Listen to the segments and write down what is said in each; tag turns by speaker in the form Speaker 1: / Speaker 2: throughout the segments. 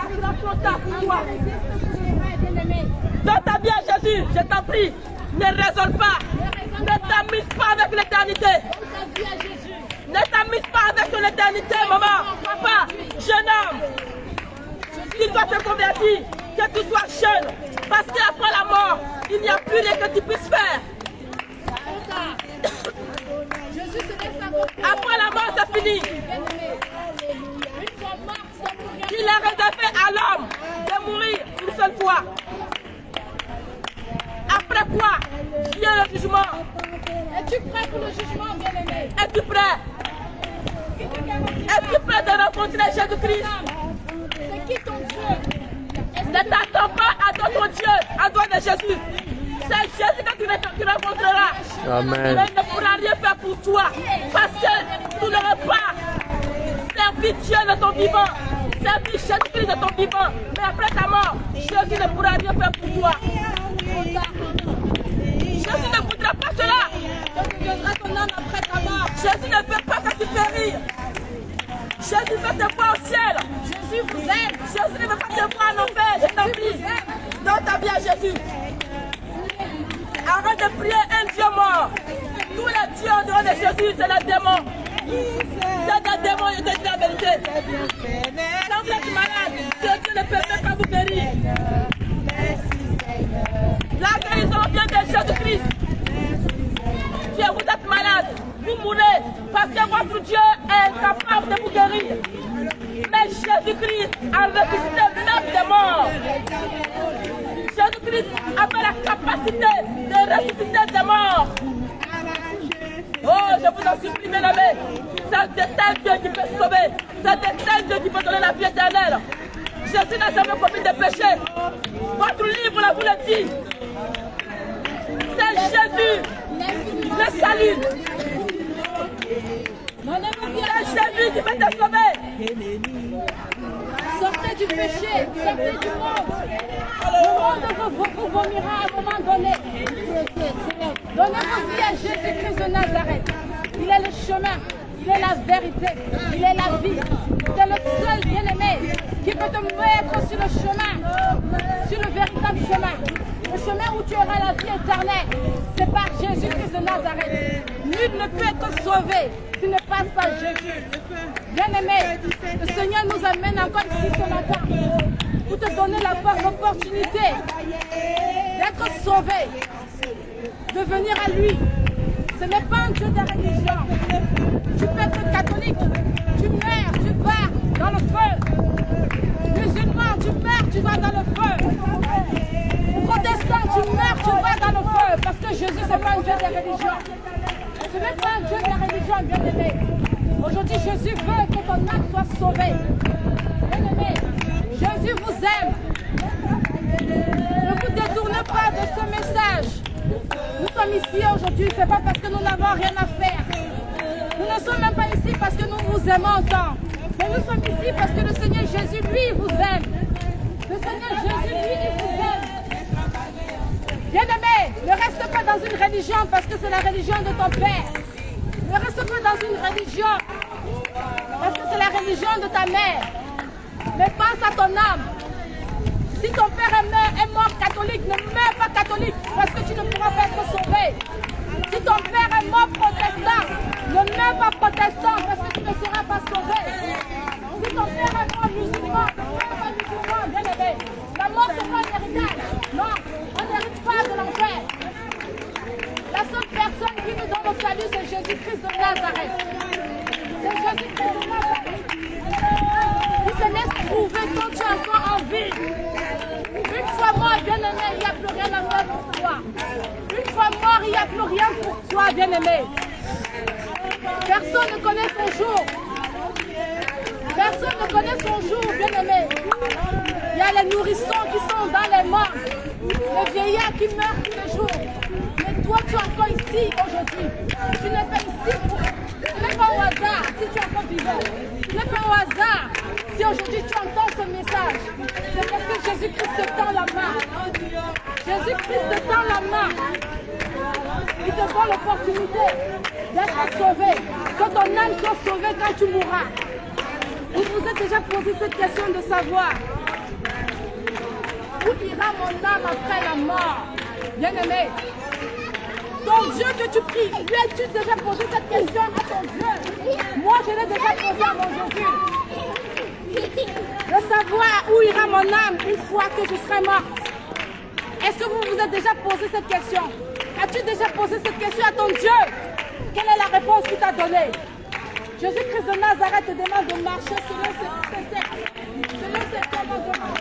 Speaker 1: Ça sera trop tard pour toi. Dans ta vie à Jésus, je t'en prie, ne raisonne pas. Ne t'amuse pas avec l'éternité. Ne t'amuse pas avec l'éternité, maman, papa, jeune homme. Tu dois te convertir, que tu sois jeune. Parce qu'après la mort, il n'y a plus rien que tu puisses faire. Après la mort, c'est fini. Il est réservé à l'homme de mourir une seule fois. Après quoi vient le jugement. Es-tu prêt pour le jugement, bien-aimé? Es-tu prêt? Es-tu prêt de rencontrer Jésus-Christ? C'est qui ton Dieu? Ne t'attends pas à ton Dieu, à toi de Jésus. C'est Jésus que tu rencontreras.
Speaker 2: Amen.
Speaker 1: Mais il ne pourra rien faire pour toi. Parce que tu n'auras pas servi Dieu de ton vivant. Servi Jésus-Christ de ton vivant. Mais après ta mort, Jésus ne pourra rien faire pour toi. Jésus ne voudra pas cela. Jésus viendra ton âme après ta mort. Jésus ne veut pas que tu périsses. Jésus veut te voir au ciel. Jésus vous aime. Jésus ne veut pas te voir en enfer. Je t'en prie. Donne ta vie à Jésus. Arrête de prier un Dieu mort. Tous les dieux en dehors de Jésus, c'est le démon. C'est un démon, je te dis la vérité. Quand vous êtes malade, Dieu ne peut même pas vous guérir. La guérison vient de Jésus-Christ. Si vous êtes malade, vous mourrez parce que votre Dieu est incapable de vous guérir. Mais Jésus-Christ a ressuscité même des morts. Jésus-Christ avait la capacité de ressusciter des morts. Oh, je vous en supplie, bien aimé. C'est de tel Dieu qui peut sauver. C'est de tel Dieu qui peut donner la vie éternelle. Jésus n'a jamais commis de péché. Votre livre là, vous le dit. C'est Jésus, le salut. C'est Jésus qui peut te sauver. Sortez du péché, sortez du monde. Le monde vous vomira à un moment donné. Donnez vos vies à Jésus-Christ de Nazareth. Il est le chemin, il est la vérité, il est la vie. C'est le seul bien-aimé qui peut te mettre sur le chemin, sur le véritable chemin. Le chemin où tu auras la vie éternelle, c'est par Jésus-Christ de Nazareth. Nul ne peut être sauvé s'il ne passe par Jésus. Bien-aimé, le Seigneur nous amène encore ici ce matin pour te donner l'opportunité d'être sauvé, de venir à lui. Ce n'est pas un Dieu de religion. Tu peux être catholique, tu meurs, tu vas dans le feu. Musulman, tu meurs, tu vas dans le feu. Protestant, tu meurs, tu vas dans le feu. Parce que Jésus, ce n'est pas un Dieu de religion. Ce n'est pas un Dieu de religion, bien-aimé. Aujourd'hui, Jésus veut que ton âme soit sauvée. Bien-aimé, Jésus vous aime. Ne vous détournez pas de ce message. Nous sommes ici aujourd'hui, ce n'est pas parce que nous n'avons rien à faire. Nous ne sommes même pas ici parce que nous vous aimons tant. Mais nous sommes ici parce que le Seigneur Jésus, lui, vous aime. Le Seigneur Jésus, lui, il vous aime. Bien-aimé, ne reste pas dans une religion parce que c'est la religion de ton père. Ne reste pas dans une religion parce que c'est la religion de ta mère. Mais pense à ton âme. Si ton père est mort catholique, ne meurs pas catholique parce que tu ne pourras pas être sauvé. Si ton père est mort protestant, ne meurs pas protestant parce que tu ne seras pas sauvé. Si ton père est mort musulman, ne meurs pas musulman, bien aimé. La mort, c'est pas un héritage. Non, on n'hérite pas de l'enfer. La seule personne qui nous donne le salut, c'est Jésus-Christ de Nazareth. C'est Jésus-Christ de Nazareth. Il se laisse trouver quand tu es encore en vie. Une fois mort, bien-aimé, il n'y a plus rien à faire pour toi. Une fois mort, il n'y a plus rien pour toi, bien-aimé. Personne ne connaît son jour. Personne ne connaît son jour, bien-aimé. Il y a les nourrissons qui sont dans les morts. Les vieillards qui meurent tous les jours. Mais toi, tu es encore ici aujourd'hui. Tu n'es pas ici pour... Ce n'est pas au hasard si tu es encore vivant. Ce n'est pas au hasard si aujourd'hui tu entends ce message. C'est parce que Jésus-Christ te tend la main. Jésus-Christ te tend la main. Il te donne l'opportunité d'être sauvé. Que ton âme soit sauvée quand tu mourras. Vous vous êtes déjà posé cette question de savoir où ira mon âme après la mort? Bien-aimé, ton Dieu que tu pries, lui as-tu déjà posé cette question à ton Dieu? Moi, je l'ai déjà posé à mon Jésus. De savoir où ira mon âme une fois que je serai morte. Est-ce que vous vous êtes déjà posé cette question? As-tu déjà posé cette question à ton Dieu? Quelle est la réponse qu'il t'a donnée? Jésus-Christ de Nazareth te demande de marcher selon ses préceptes, selon ses commandements.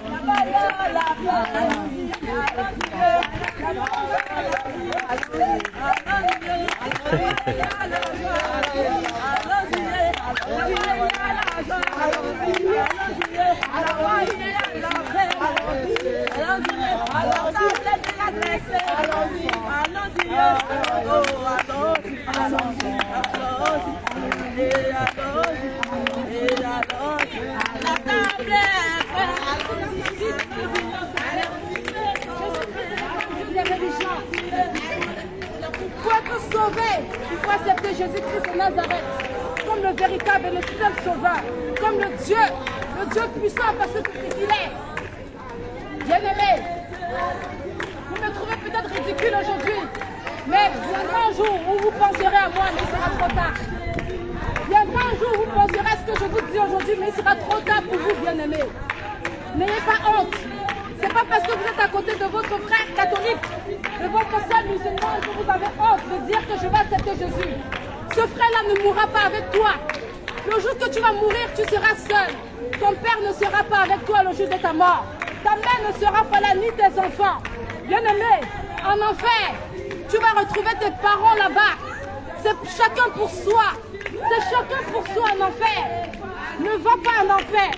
Speaker 1: Pour être sauvé, il faut accepter Jésus-Christ de Nazareth comme le véritable et le seul sauveur, comme le Dieu puissant, parce que c'est ce qu'il est. Bien-aimé, vous me trouvez peut-être ridicule aujourd'hui, mais viendra un jour où vous penserez à moi, mais il sera trop tard. Viendra un jour où vous penserez à ce que je vous dis aujourd'hui, mais il sera trop tard pour vous, bien-aimés. N'ayez pas honte. Ce n'est pas parce que vous êtes à côté de votre frère catholique, de votre soeur musulmane, que vous avez honte de dire que je vais accepter Jésus. Ce frère-là ne mourra pas avec toi. Le jour que tu vas mourir, tu seras seul. Ton père ne sera pas avec toi le jour de ta mort. Ta mère ne sera pas là, ni tes enfants. Bien-aimé, en enfer, tu vas retrouver tes parents là-bas. C'est chacun pour soi. C'est chacun pour soi en enfer. Ne va pas en enfer.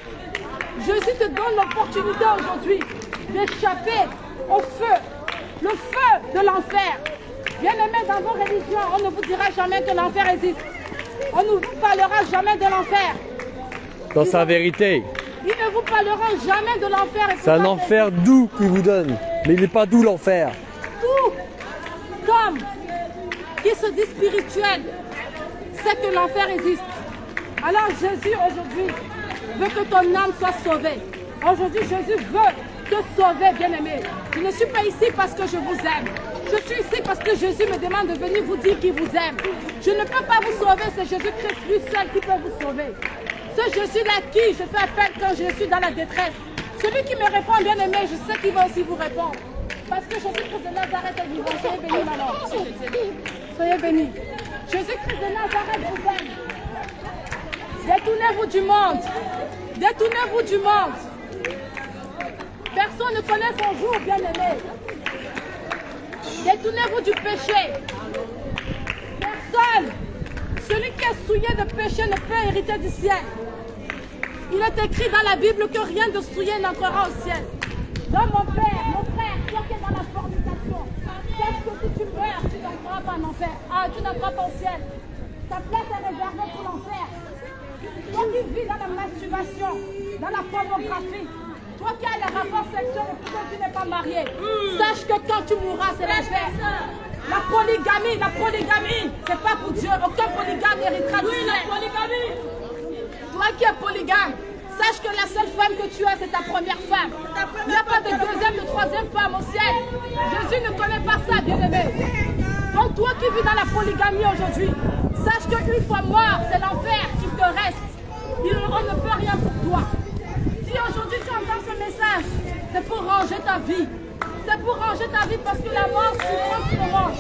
Speaker 1: Jésus te donne l'opportunité aujourd'hui d'échapper au feu, le feu de l'enfer. Bien-aimé, dans vos religions, on ne vous dira jamais que l'enfer existe. On ne vous parlera jamais de l'enfer.
Speaker 2: Dans sa vérité.
Speaker 1: Ils ne vous parleront jamais de l'enfer.
Speaker 2: C'est un enfer doux qu'il vous donne. Mais il n'est pas doux l'enfer.
Speaker 1: Tout comme qui se dit spirituel, c'est que l'enfer existe. Alors Jésus aujourd'hui veut que ton âme soit sauvée. Aujourd'hui Jésus veut te sauver, bien-aimé. Je ne suis pas ici parce que je vous aime. Je suis ici parce que Jésus me demande de venir vous dire qu'il vous aime. Je ne peux pas vous sauver, c'est Jésus-Christ lui seul qui peut vous sauver. Ce Jésus-là qui je fais appel quand je suis dans la détresse. Celui qui me répond, bien-aimé, je sais qu'il va aussi vous répondre. Parce que Jésus-Christ de Nazareth est vivant. Soyez bénis, maman. Soyez bénis. Jésus-Christ de Nazareth vous aime. Détournez-vous du monde. Détournez-vous du monde. Personne ne connaît son jour, bien-aimé. Détournez-vous du péché. Personne. Celui qui est souillé de péché ne peut hériter du ciel. Il est écrit dans la Bible que rien de souillé n'entrera au ciel. Donc mon père, mon frère, toi qui es dans la fornication, sache que si tu meurs, tu n'entreras pas en enfer. Ah, tu n'entreras pas au ciel. Ta place est réservée pour l'enfer. Toi qui vis dans la masturbation, dans la pornographie, toi qui as les rapports sexuels et pourtant tu n'es pas marié, sache que quand tu mourras, c'est l'enfer. La polygamie, c'est pas pour Dieu. Aucun polygame n'héritera du ciel. La polygamie. Toi qui es polygame, sache que la seule femme que tu as, c'est ta première femme. Il n'y a pas de deuxième, de troisième femme au ciel. Jésus ne connaît pas ça, bien-aimé. Donc toi qui vis dans la polygamie aujourd'hui, sache qu'une fois mort, c'est l'enfer qui te reste. On ne peut rien pour toi. Si aujourd'hui tu entends ce message, c'est pour ranger ta vie. C'est pour ranger ta vie parce que la mort souffrance te mange.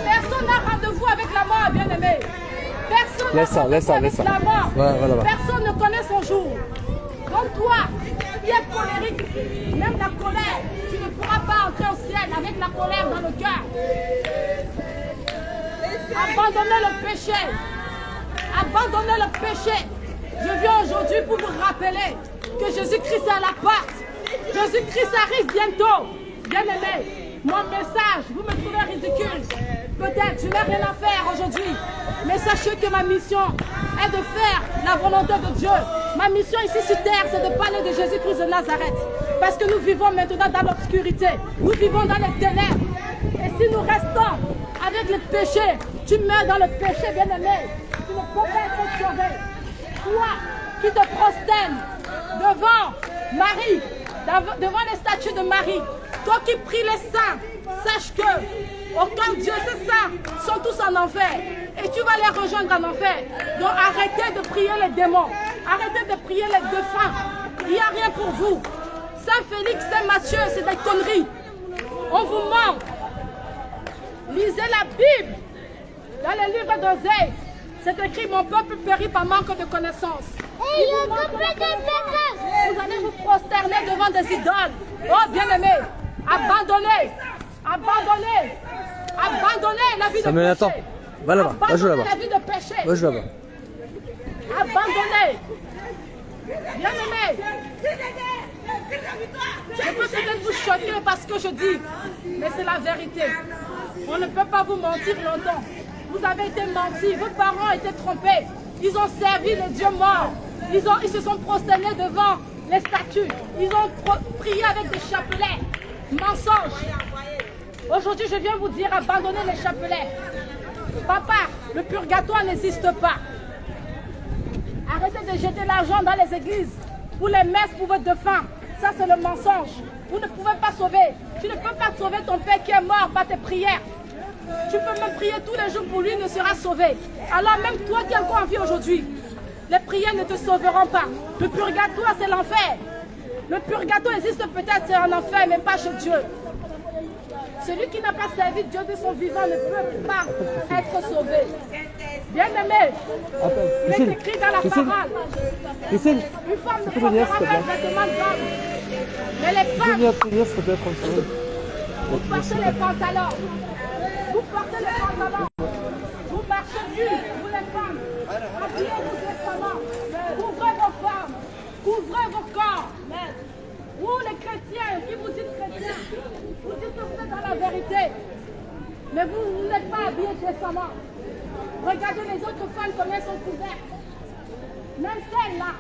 Speaker 1: Personne n'a rendez-vous avec la mort, bien-aimé. Personne n'a rendez-vous avec la mort.
Speaker 2: Voilà.
Speaker 1: Personne ne connaît son jour. Donc toi, qui es colérique, même la colère, tu ne pourras pas entrer au ciel avec la colère dans le cœur. Abandonnez le péché. Abandonnez le péché. Je viens aujourd'hui pour vous rappeler que Jésus-Christ est à la porte. Jésus-Christ arrive bientôt. Bien-aimé, mon message, vous me trouvez ridicule. Peut-être, je n'ai rien à faire aujourd'hui. Mais sachez que ma mission est de faire la volonté de Dieu. Ma mission ici sur terre, c'est de parler de Jésus-Christ de Nazareth. Parce que nous vivons maintenant dans l'obscurité. Nous vivons dans les ténèbres. Et si nous restons avec le péché, tu meurs dans le péché, bien-aimé. Tu ne peux pas être sauvé. Toi qui te prosternes devant Marie, devant les statues de Marie. Toi qui pries les saints, sache que aucun Dieu, ces saints sont tous en enfer. Et tu vas les rejoindre en enfer. Donc arrêtez de prier les démons. Arrêtez de prier les défunts. Il n'y a rien pour vous. Saint Félix, Saint Matthieu, c'est des conneries. On vous ment. Lisez la Bible. Dans le livre d'Osée, c'est écrit: mon peuple périt par manque de connaissance. Vous allez vous prosterner devant des idoles. Oh bien-aimés, abandonnez. Abandonnez. Abandonnez la vie de péché.
Speaker 2: Attends. Va là-bas. Va jouer là-bas.
Speaker 1: La vie de péché.
Speaker 2: Va jouer là-bas.
Speaker 1: Abandonnez. Bien-aimés. Je peux peut-être vous choquer parce que je dis, mais c'est la vérité. On ne peut pas vous mentir longtemps. Vous avez été menti, vos parents ont été trompés. Ils ont servi les dieux morts. Ils se sont prosternés devant les statues. Ils ont prié avec des chapelets. Mensonges. Aujourd'hui, je viens vous dire, abandonnez les chapelets. Papa, le purgatoire n'existe pas. Arrêtez de jeter l'argent dans les églises pour les messes pour votre défunt. Ça, c'est le mensonge. Vous ne pouvez pas sauver. Tu ne peux pas sauver ton père qui est mort par tes prières. Tu peux même prier tous les jours pour lui, il ne sera sauvé. Alors même toi qui es encore en vie aujourd'hui, les prières ne te sauveront pas. Le purgatoire, c'est l'enfer. Le purgatoire existe peut-être, c'est un enfer, mais pas chez Dieu. Celui qui n'a pas servi Dieu de son vivant ne peut pas être sauvé. Bien-aimé, il est écrit dans la parole. Une femme ne portera pas un vêtement d'homme. Mais les femmes, vous portez les pantalons. Vous portez les pantalons. Vous marchez nus, vous les femmes. Habillez-vous décemment. Couvrez vos femmes. Couvrez vos corps. Vous les chrétiens, qui vous dites chrétiens, vous dites que vous êtes dans la vérité. Mais vous n'êtes pas habillés décemment. Regardez les autres femmes comme elles sont couvertes. Même celles-là,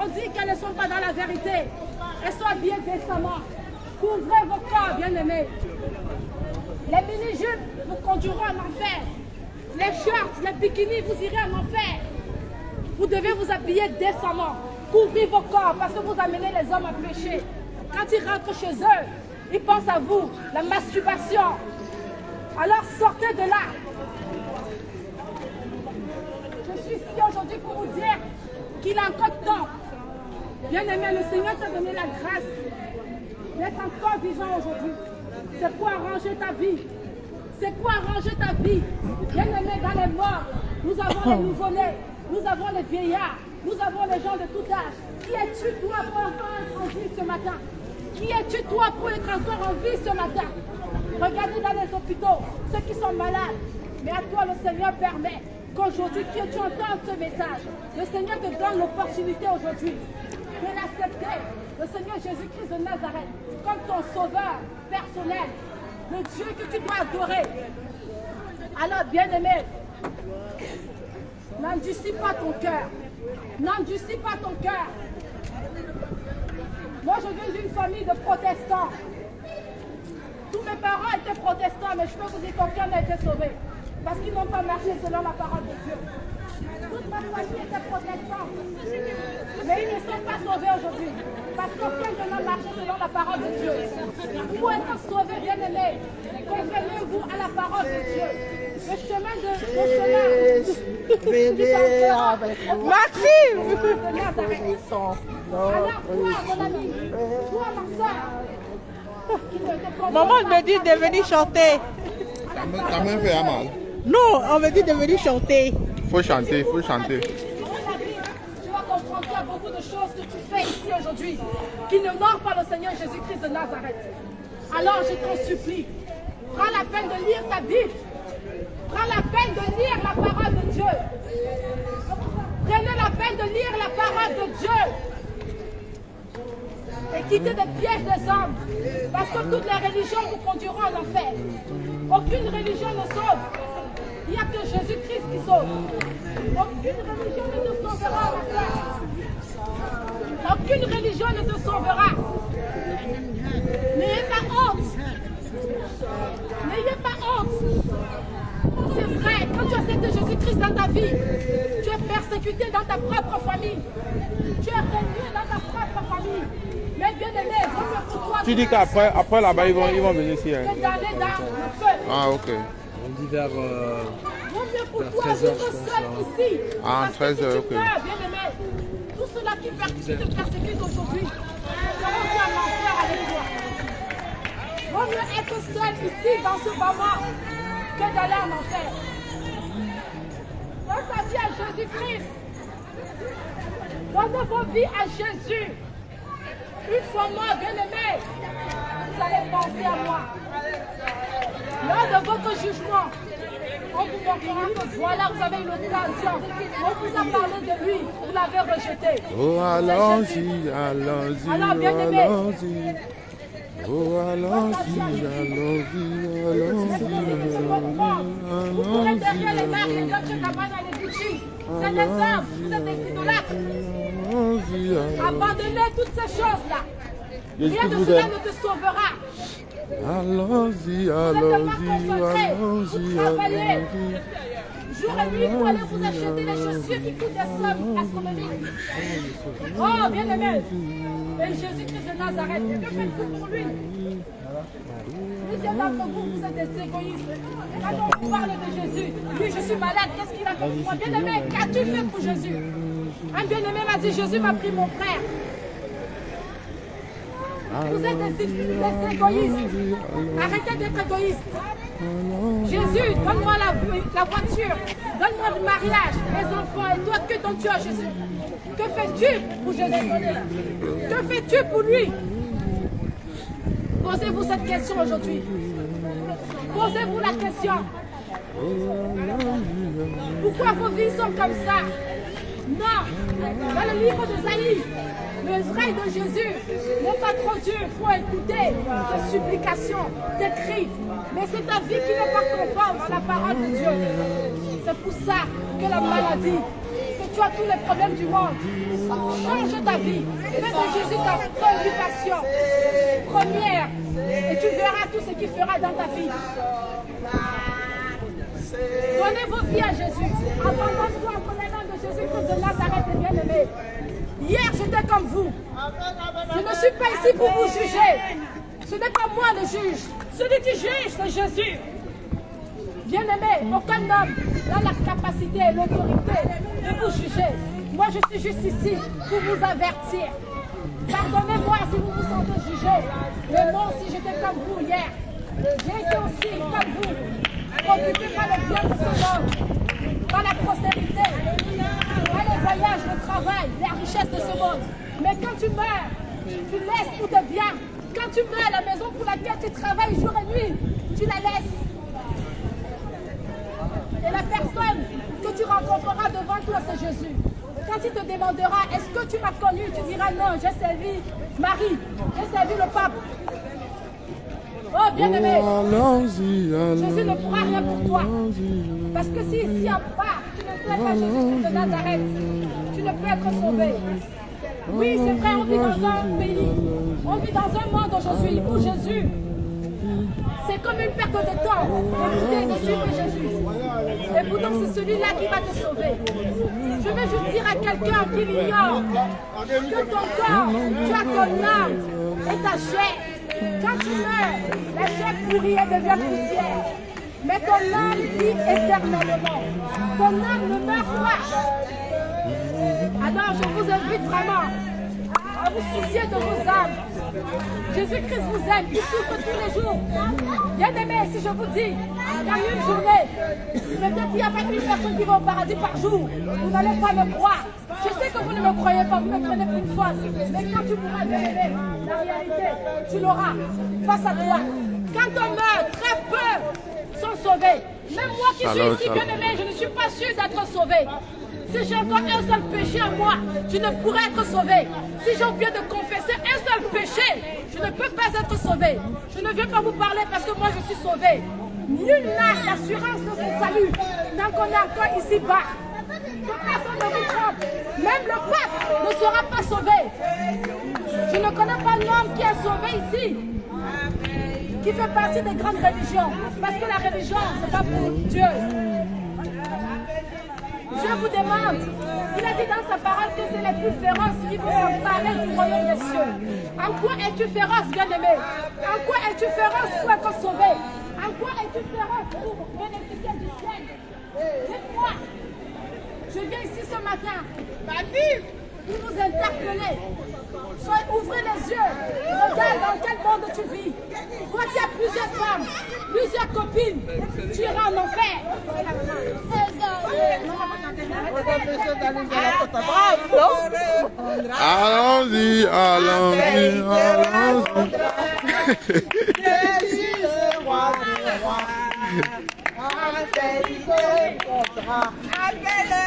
Speaker 1: on dit qu'elles ne sont pas dans la vérité. Elles sont habillées décemment. Couvrez vos corps, bien-aimés. Les mini-jupes vous conduiront en enfer. Les shorts, les bikinis, vous irez en enfer. Vous devez vous habiller décemment. Couvrez vos corps parce que vous amenez les hommes à pécher. Quand ils rentrent chez eux, ils pensent à vous, la masturbation. Alors sortez de là. Je suis ici aujourd'hui pour vous dire qu'il a encore temps. Bien-aimé, le Seigneur t'a donné la grâce d'être encore vivant aujourd'hui. C'est pour arranger ta vie. C'est pour arranger ta vie. Bien-aimé, dans les morts, nous avons les nouveau-nés, nous avons les vieillards, nous avons les gens de tout âge. Qui es-tu toi pour encore être en vie ce matin? Qui es-tu toi pour être encore en vie ce matin? Regardez dans les hôpitaux, ceux qui sont malades. Mais à toi, le Seigneur permet qu'aujourd'hui, que tu entendes ce message. Le Seigneur te donne l'opportunité aujourd'hui de l'accepter. Le Seigneur Jésus-Christ de Nazareth comme ton sauveur personnel. Le Dieu que tu dois adorer. Alors, bien-aimé, n'endurcis pas ton cœur. N'endurcis pas ton cœur. Moi, je viens d'une famille de protestants. Tous mes parents étaient protestants, mais je peux vous dire qu'aucun n'a été sauvé. Parce qu'ils n'ont pas marché selon la parole de Dieu. Toute ma famille était protestante. Mais ils ne sont pas sauvés aujourd'hui. Parce qu'aucun n'a marché selon la parole de Dieu. Pour être sauvé, bien-aimé, confiez-vous à la parole de Dieu. Le chemin de
Speaker 3: Maxime!
Speaker 1: Alors, toi, mon ami, toi, ma soeur,
Speaker 3: Maman me dit de venir chanter.
Speaker 4: Ta main fait mal.
Speaker 3: Non, on me dit de venir chanter.
Speaker 4: Faut chanter, faut chanter.
Speaker 1: tu vas comprendre qu'il y a beaucoup de choses que tu fais ici aujourd'hui qui n'honorent pas le Seigneur Jésus-Christ de Nazareth. Alors, je t'en supplie, prends la peine de lire ta Bible. Prends la peine de lire la parole de Dieu. Prenez la peine de lire la parole de Dieu. Et quittez des pièges des hommes. Parce que toutes les religions vous conduiront en enfer. Aucune religion ne sauve. Il n'y a que Jésus-Christ qui sauve. Aucune religion ne te sauvera, ma soeur. Aucune religion ne te sauvera. N'ayez pas honte. N'ayez pas honte. C'est vrai, quand tu acceptes Jésus-Christ dans ta vie, tu es persécuté dans ta propre famille. Tu es renié dans ta propre famille. Mais bien
Speaker 4: tu dis qu'après là-bas, ils vont venir ici. Hein.
Speaker 1: Que d'aller dans le feu.
Speaker 4: Ah, ok.
Speaker 2: On dit vers
Speaker 1: Vaut mieux pour
Speaker 2: vers
Speaker 1: toi
Speaker 2: 13
Speaker 1: vivre
Speaker 2: heures, je pense,
Speaker 1: seul
Speaker 2: hein.
Speaker 1: ici.
Speaker 4: Ah,
Speaker 1: Parce que
Speaker 4: 13
Speaker 1: si
Speaker 4: heures,
Speaker 1: tu
Speaker 4: ok.
Speaker 1: meurs, bien-aimé, tous ceux-là qui te persécutent aujourd'hui seront aussi en enfer avec toi. Vaut mieux être seul ici dans ce moment que d'aller en enfer. Donne ta vie à Jésus-Christ. Donnez vos vies à Jésus. Une fois mort, bien-aimé, vous allez penser à moi. Lors de votre jugement, on vous montrera que voilà, vous avez eu l'occasion. On vous a parlé de lui, vous l'avez rejeté.
Speaker 4: Oh, allons-y, allons-y,
Speaker 1: Alors, bien-aimé,
Speaker 4: allons-y. Oh, allons-y,
Speaker 1: vous courez derrière les marques et d'autres cabanes à les Gucci. C'est des hommes, vous êtes des idolâtres. Abandonnez toutes ces choses-là. Rien de cela ne te sauvera.
Speaker 4: Allons-y,
Speaker 1: Vous
Speaker 4: allons-y,
Speaker 1: vous travaillez jour et nuit pour aller vous acheter des chaussures qui coûtent des sommes astronomiques. Oh, bien-aimé, et Jésus-Christ de Nazareth, que faites-vous pour lui? Plusieurs d'entre vous, vous êtes des égoïstes. Quand on vous parle de Jésus, lui, je suis malade, qu'est-ce qu'il a fait pour moi? Bien-aimé, qu'as-tu fait pour Jésus? Un bien-aimé m'a dit, Jésus m'a pris mon frère. Vous êtes des égoïstes. Arrêtez d'être égoïstes. Jésus, donne-moi la voiture. Donne-moi le mariage, les enfants. Et toi, que donnes-tu à Jésus? Que fais-tu pour Jésus? Que fais-tu pour lui? Posez-vous cette question aujourd'hui. Posez-vous la question. Pourquoi vos vies sont comme ça? Non. Dans le livre de Zaïe, le vrai de Jésus n'est pas trop dur. Il faut écouter des supplications, des cris. Mais c'est ta vie qui n'est pas conforme à la parole de Dieu. C'est pour ça que la maladie, que tu as tous les problèmes du monde, change ta vie. Fais de Jésus ta préoccupation première. Et tu verras tout ce qu'il fera dans ta vie. Donnez vos vies à Jésus. Abandonne-toi en connaissant de Jésus-Christ de Nazareth et bien-aimé. Hier, j'étais comme vous. Je ne suis pas ici pour vous juger. Ce n'est pas moi le juge. Celui qui juge, c'est Jésus. Bien-aimé, aucun homme n'a la capacité et l'autorité de vous juger. Moi, je suis juste ici pour vous avertir. Pardonnez-moi si vous vous sentez jugé. Mais moi aussi, j'étais comme vous hier. J'ai été aussi comme vous, préoccupé par le bien de ce monde, par la prospérité, par les voyages, le travail, les richesses de ce monde. Mais quand tu meurs, tu laisses tout tes biens. Quand tu meurs, la maison pour laquelle tu travailles jour et nuit, tu la laisses. Et la personne que tu rencontreras devant toi, c'est Jésus. Quand il te demandera, est-ce que tu m'as connu? Tu diras non, j'ai servi Marie, j'ai servi le pape. Oh bien-aimé, Jésus ne pourra rien pour toi. Parce que si ici en bas, tu ne sais pas Jésus de Nazareth, tu ne peux être sauvé. Oui, c'est vrai, on vit dans un pays, on vit dans un monde aujourd'hui où Jésus, c'est comme une perte de temps d'écouter et de suivre Jésus. Et pourtant, c'est celui-là qui va te sauver. Je veux juste dire à quelqu'un qui l'ignore que ton corps, tu as ton âme et ta chair. Quand tu meurs, la chair pourrit et devient poussière. Mais ton âme vit éternellement. Ton âme ne meurt pas. Alors, je vous invite vraiment à vous soucier de vos âmes. Jésus-Christ vous aime, il souffre tous les jours. Bien-aimés, si je vous dis qu'en une journée, peut-être qu'il n'y a pas une personne qui va au paradis par jour, vous n'allez pas me croire. Je sais que vous ne me croyez pas, vous me prenez pour une folle. Mais quand tu pourras bien-aimé, la réalité, tu l'auras face à toi. Quand on meurt, très peu sont sauvés. Même moi qui suis ici, bien-aimé, je ne suis pas sûr d'être sauvé. Si j'ai encore un seul péché en moi, je ne pourrais être sauvé. Si j'ai oublié de confesser un seul péché, je ne peux pas être sauvé. Je ne viens pas vous parler parce que moi je suis sauvé. Nul n'a l'assurance de son salut tant qu'on est encore ici-bas. Que personne ne vous trompe. Même le pape ne sera pas sauvé. Je ne connais pas l'homme qui est sauvé ici, qui fait partie des grandes religions. Parce que la religion, ce n'est pas pour Dieu. Je vous demande, il a dit dans sa parole que c'est les plus féroces qui vont s'emparer du royaume des cieux. En quoi es-tu féroce, bien-aimé? En quoi es-tu féroce pour être sauvé? En quoi es-tu féroce pour bénéficier du ciel? Dites-moi. Je viens ici ce matin pour nous interpeller. Ouvrez les yeux. Regarde dans quel monde tu vis. Toi qui as plusieurs femmes, plusieurs copines, tu iras en enfer.
Speaker 4: Allons-y, allons-y, allons-y.
Speaker 5: Jésus, le roi des rois. Appelle-le,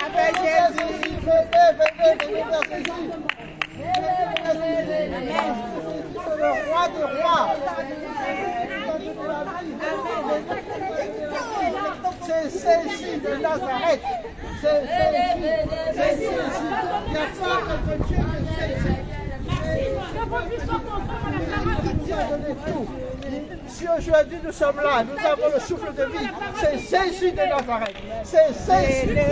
Speaker 5: appelle Jésus, le roi des rois. C'est Jésus de Nazareth. C'est Jésus. Il n'y a pas de Dieu que Jésus. Si aujourd'hui nous sommes là, nous avons le souffle de vie, c'est Jésus de Nazareth. C'est Jésus.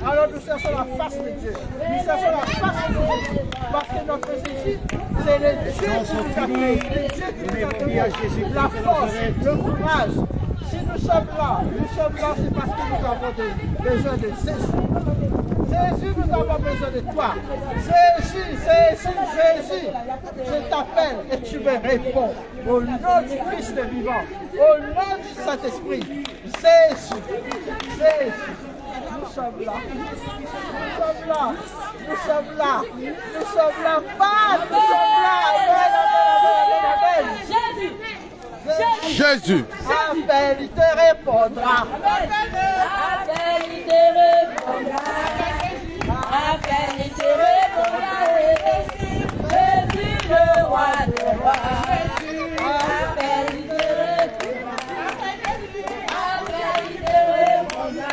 Speaker 5: Alors nous cherchons la face de Dieu. Nous cherchons la face de Dieu. Parce que notre Jésus, c'est le Dieu qui nous a créé, le Dieu qui nous a donné la force, le courage. Si nous sommes là, c'est parce que nous avons besoin de Jésus. Jésus, nous avons besoin de toi. Jésus, je t'appelle et tu me réponds. Au nom du Christ vivant, au nom du Saint-Esprit, Jésus, nous sommes là.
Speaker 4: Jésus.
Speaker 5: Appelle, il te répondra.
Speaker 1: Appelle, il te répondra. Appelle, il te répondra. Jésus, le roi des rois. Appelle, il te répondra. Appelle, il te répondra.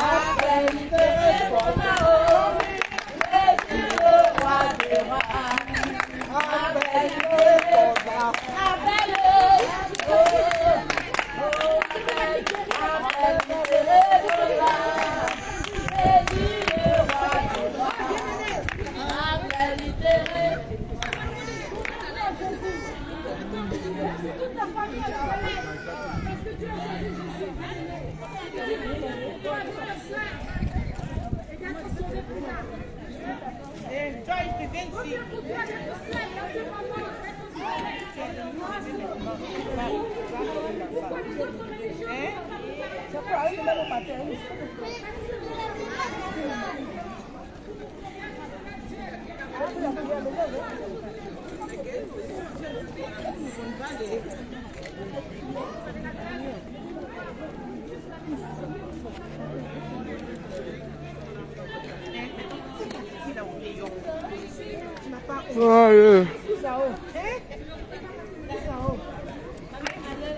Speaker 1: Appelle, il te répondra. Jésus, le roi des rois. Appelle, il te répondra. Appelle,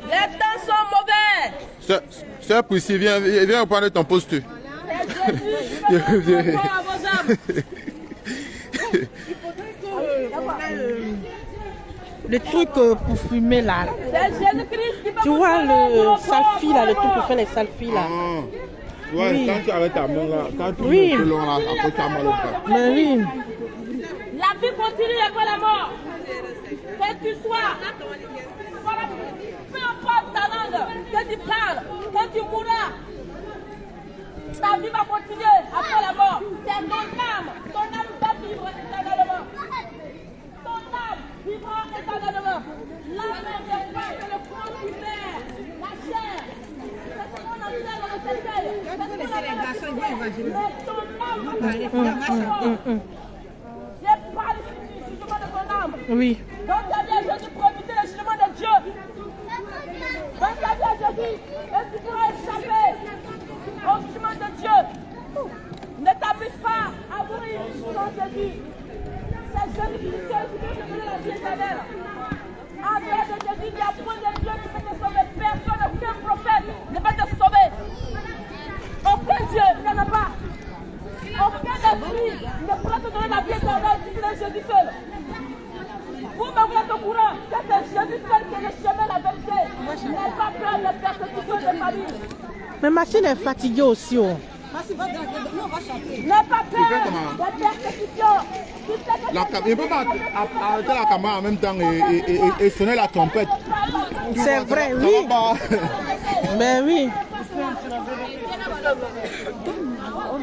Speaker 1: Les temps sont mauvais.
Speaker 4: Sœur Priscille, viens prendre ton poste.
Speaker 3: Le truc pour fumer là. Tu vois le selfie là, le truc pour faire les selfies là.
Speaker 4: Ouais, oui. Quand tu arrêtes ta main là, quand tu
Speaker 3: oui.
Speaker 4: mets long là, après tu as mal au bras.
Speaker 3: Mais oui.
Speaker 1: La vie continue après la mort. Quel que tu sois, peu importe ta langue, que tu parles, quand tu mourras, ta vie va continuer après la mort. C'est ton âme va vivre éternellement. Ton âme vivra éternellement. L'âme n'est pas que le corps humain, la chair. C'est ce qu'on appelle dans le cercueil. Mais ton âme va vivre. J'ai parlé du jugement de ton âme.
Speaker 3: Oui.
Speaker 1: Dans ta vie, Jésus profite le jugement de Dieu. Dans ta vie, Jésus, et tu pourras échapper au jugement de Dieu. Ne t'amuse pas à mourir sans Jésus. C'est Jésus qui te donne la vie éternelle. En dehors de Jésus, il y a point de Dieu qui peut te sauver. Personne, aucun prophète ne peut te sauver. Aucun Dieu, il n'y en a pas. Aucun esprit ne pourra te donner la vie éternelle si c'est Jésus seul. Vous-même, vous êtes au courant que c'est Jésus seul qui est le chemin, la vérité. N'aie pas peur. tes familles.
Speaker 3: Mais Machine est fatiguée aussi. Oh.
Speaker 1: N'aie pas peur de persécution.
Speaker 4: Il ne peut pas arrêter la caméra en même temps et sonner la trompette.
Speaker 3: C'est vrai,
Speaker 4: Ça
Speaker 3: oui.
Speaker 4: va pas.
Speaker 3: Ben oui.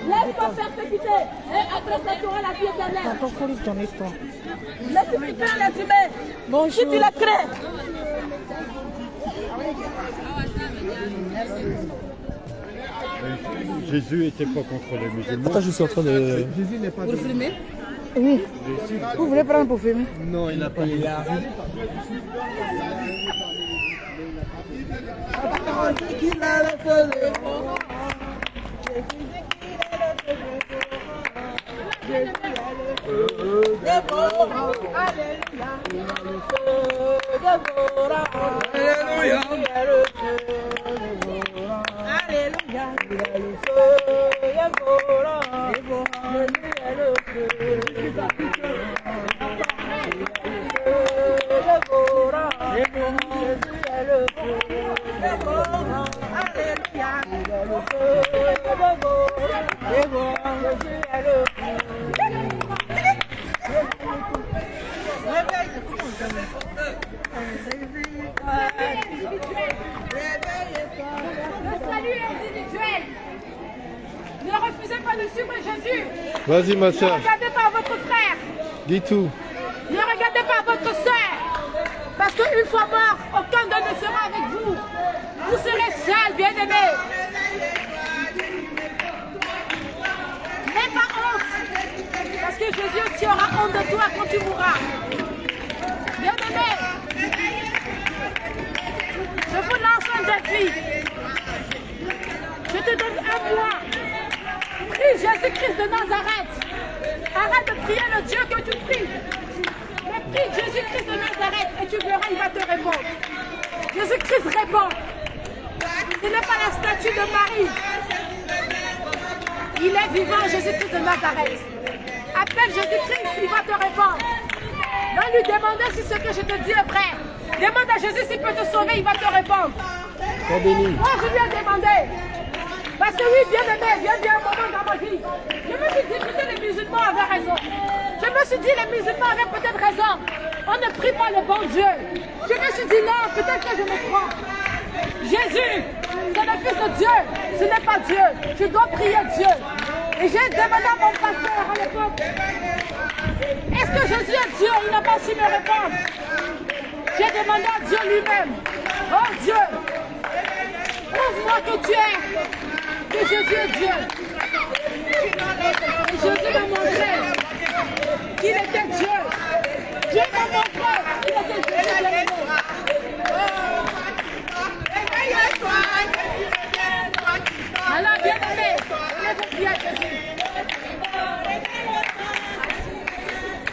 Speaker 1: Laisse-toi persécuter. Et après ça, tu auras la vie éternelle.
Speaker 3: Attends, faut lui donner toi.
Speaker 1: Laisse-moi faire les humains.
Speaker 3: Bonjour.
Speaker 1: Si tu les crées.
Speaker 6: Jésus n'était pas contre les musulmans.
Speaker 2: Attends, je suis en train de...
Speaker 3: Vous le filmez? Oui. Vous voulez prendre pour filmer?
Speaker 2: Non, il n'a pas... Il a...
Speaker 1: Ne refusez pas de suivre Jésus.
Speaker 2: Vas-y, ma
Speaker 1: Ne
Speaker 2: soeur.
Speaker 1: regardez pas votre frère.
Speaker 2: Dis tout.
Speaker 1: Ne regardez pas votre soeur. Parce qu'une fois mort, aucun d'eux ne sera avec vous. Vous serez seuls, bien-aimés. N'aie pas honte. Parce que Jésus aussi aura honte de toi quand tu mourras. Bien-aimés, je vous lance un défi. Je te donne un mois. Prie Jésus-Christ de Nazareth. Arrête de prier le Dieu que tu pries. Mais prie Jésus-Christ de Nazareth et tu verras, il va te répondre. Jésus-Christ répond. Ce n'est pas la statue de Marie. Il est vivant, Jésus-Christ de Nazareth. Appelle Jésus-Christ, il va te répondre. Va lui demander si ce que je te dis est vrai. Demande à Jésus s'il peut te sauver, il va te répondre. Moi, je lui ai demandé. Parce que oui, bien aimé, il y a un moment dans ma vie. Je me suis dit, peut-être les musulmans avaient raison. Je me suis dit, les musulmans avaient peut-être raison. On ne prie pas le bon Dieu. Je me suis dit, non, peut-être que je me trompe. Jésus, c'est le Fils de Dieu. Ce n'est pas Dieu. Tu dois prier Dieu. Et j'ai demandé à mon pasteur à l'époque, est-ce que Jésus est Dieu? Il n'a pas su me répondre. J'ai demandé à Dieu lui-même, oh Dieu, prouve-moi que tu es, que Jésus est Dieu. Et Jésus m'a montré qu'il était Dieu. Dieu m'a montré qu'il était Dieu. Alors bien aimé, donnez vos vies à Jésus.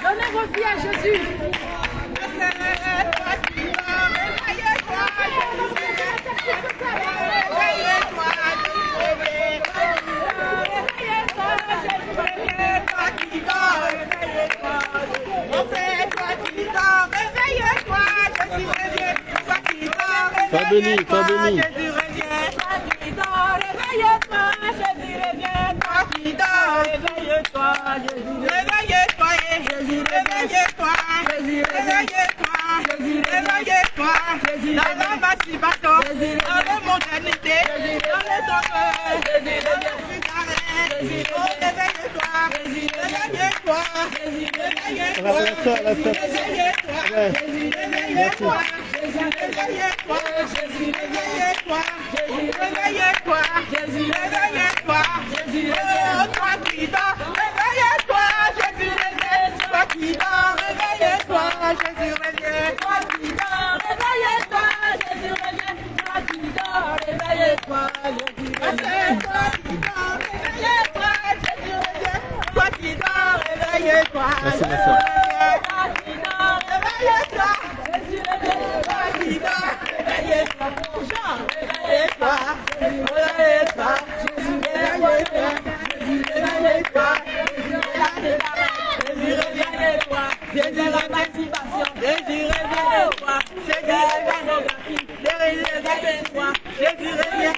Speaker 1: Donnez vos vies à Jésus.
Speaker 2: Sois béni, sois béni.
Speaker 5: Réveille-toi, Jésus, réveille-toi, Jésus, réveille-toi, Jésus, réveille-toi, Jésus, réveille-toi, Jésus, dans l'émancipation, dans la modernité, dans les tombes, Jésus, réveille-toi, oh, réveille-toi, Jésus, réveille-toi, Jésus, réveille-toi, réveille-toi, Jésus, réveille-toi, Jésus, réveille-toi, Jésus, réveille-toi, Jésus, réveille-toi, Jésus, réveille-toi, Jésus, oh, toi qui dors, réveille-toi, Jésus, réveille-toi, qui dors, réveille-toi, Jésus, réveille-toi, qui dors, réveille-toi, Jésus, réveille-toi, qui dort, réveille-toi, Jésus, réveille-toi, qui dort, réveille-toi, Jésus, réveille-toi, qui dort, réveille-toi,
Speaker 2: Merci, ma soeur.
Speaker 5: réveille-toi, Jésus, réveille-toi, qui dort, réveille-toi, Jean, réveille-toi, réveille-toi, Jésus, réveille-toi, Jésus, réveille-toi, Jésus, réveille-toi, Jésus, l'émancipation, Jésus, réveille-toi, Jésus, la pornographie, Jésus, réveille-toi, Jésus, réveille-toi.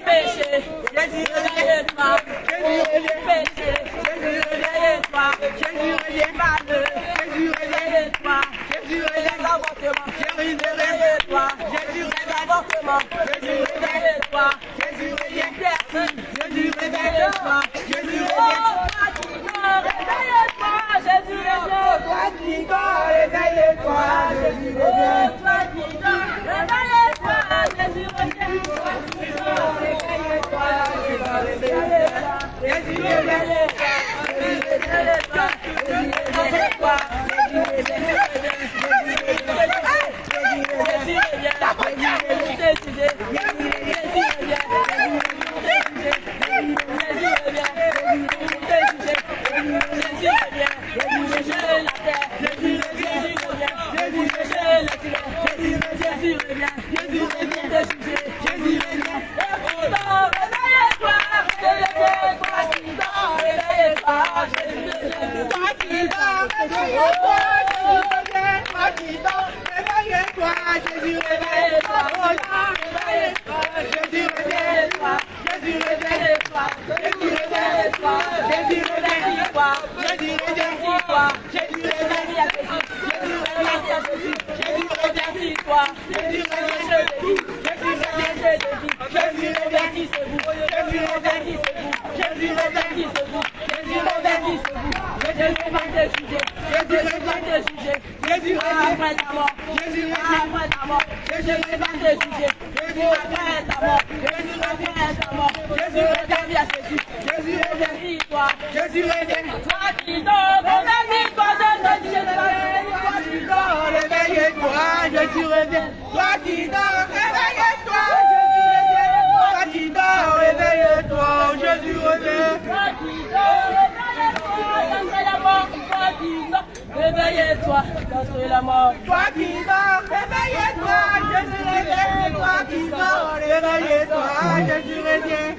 Speaker 1: Réveille-toi, contre la mort.
Speaker 5: Toi qui dors, réveille-toi, Jésus revient. Toi qui dors, réveille-toi, Jésus revient.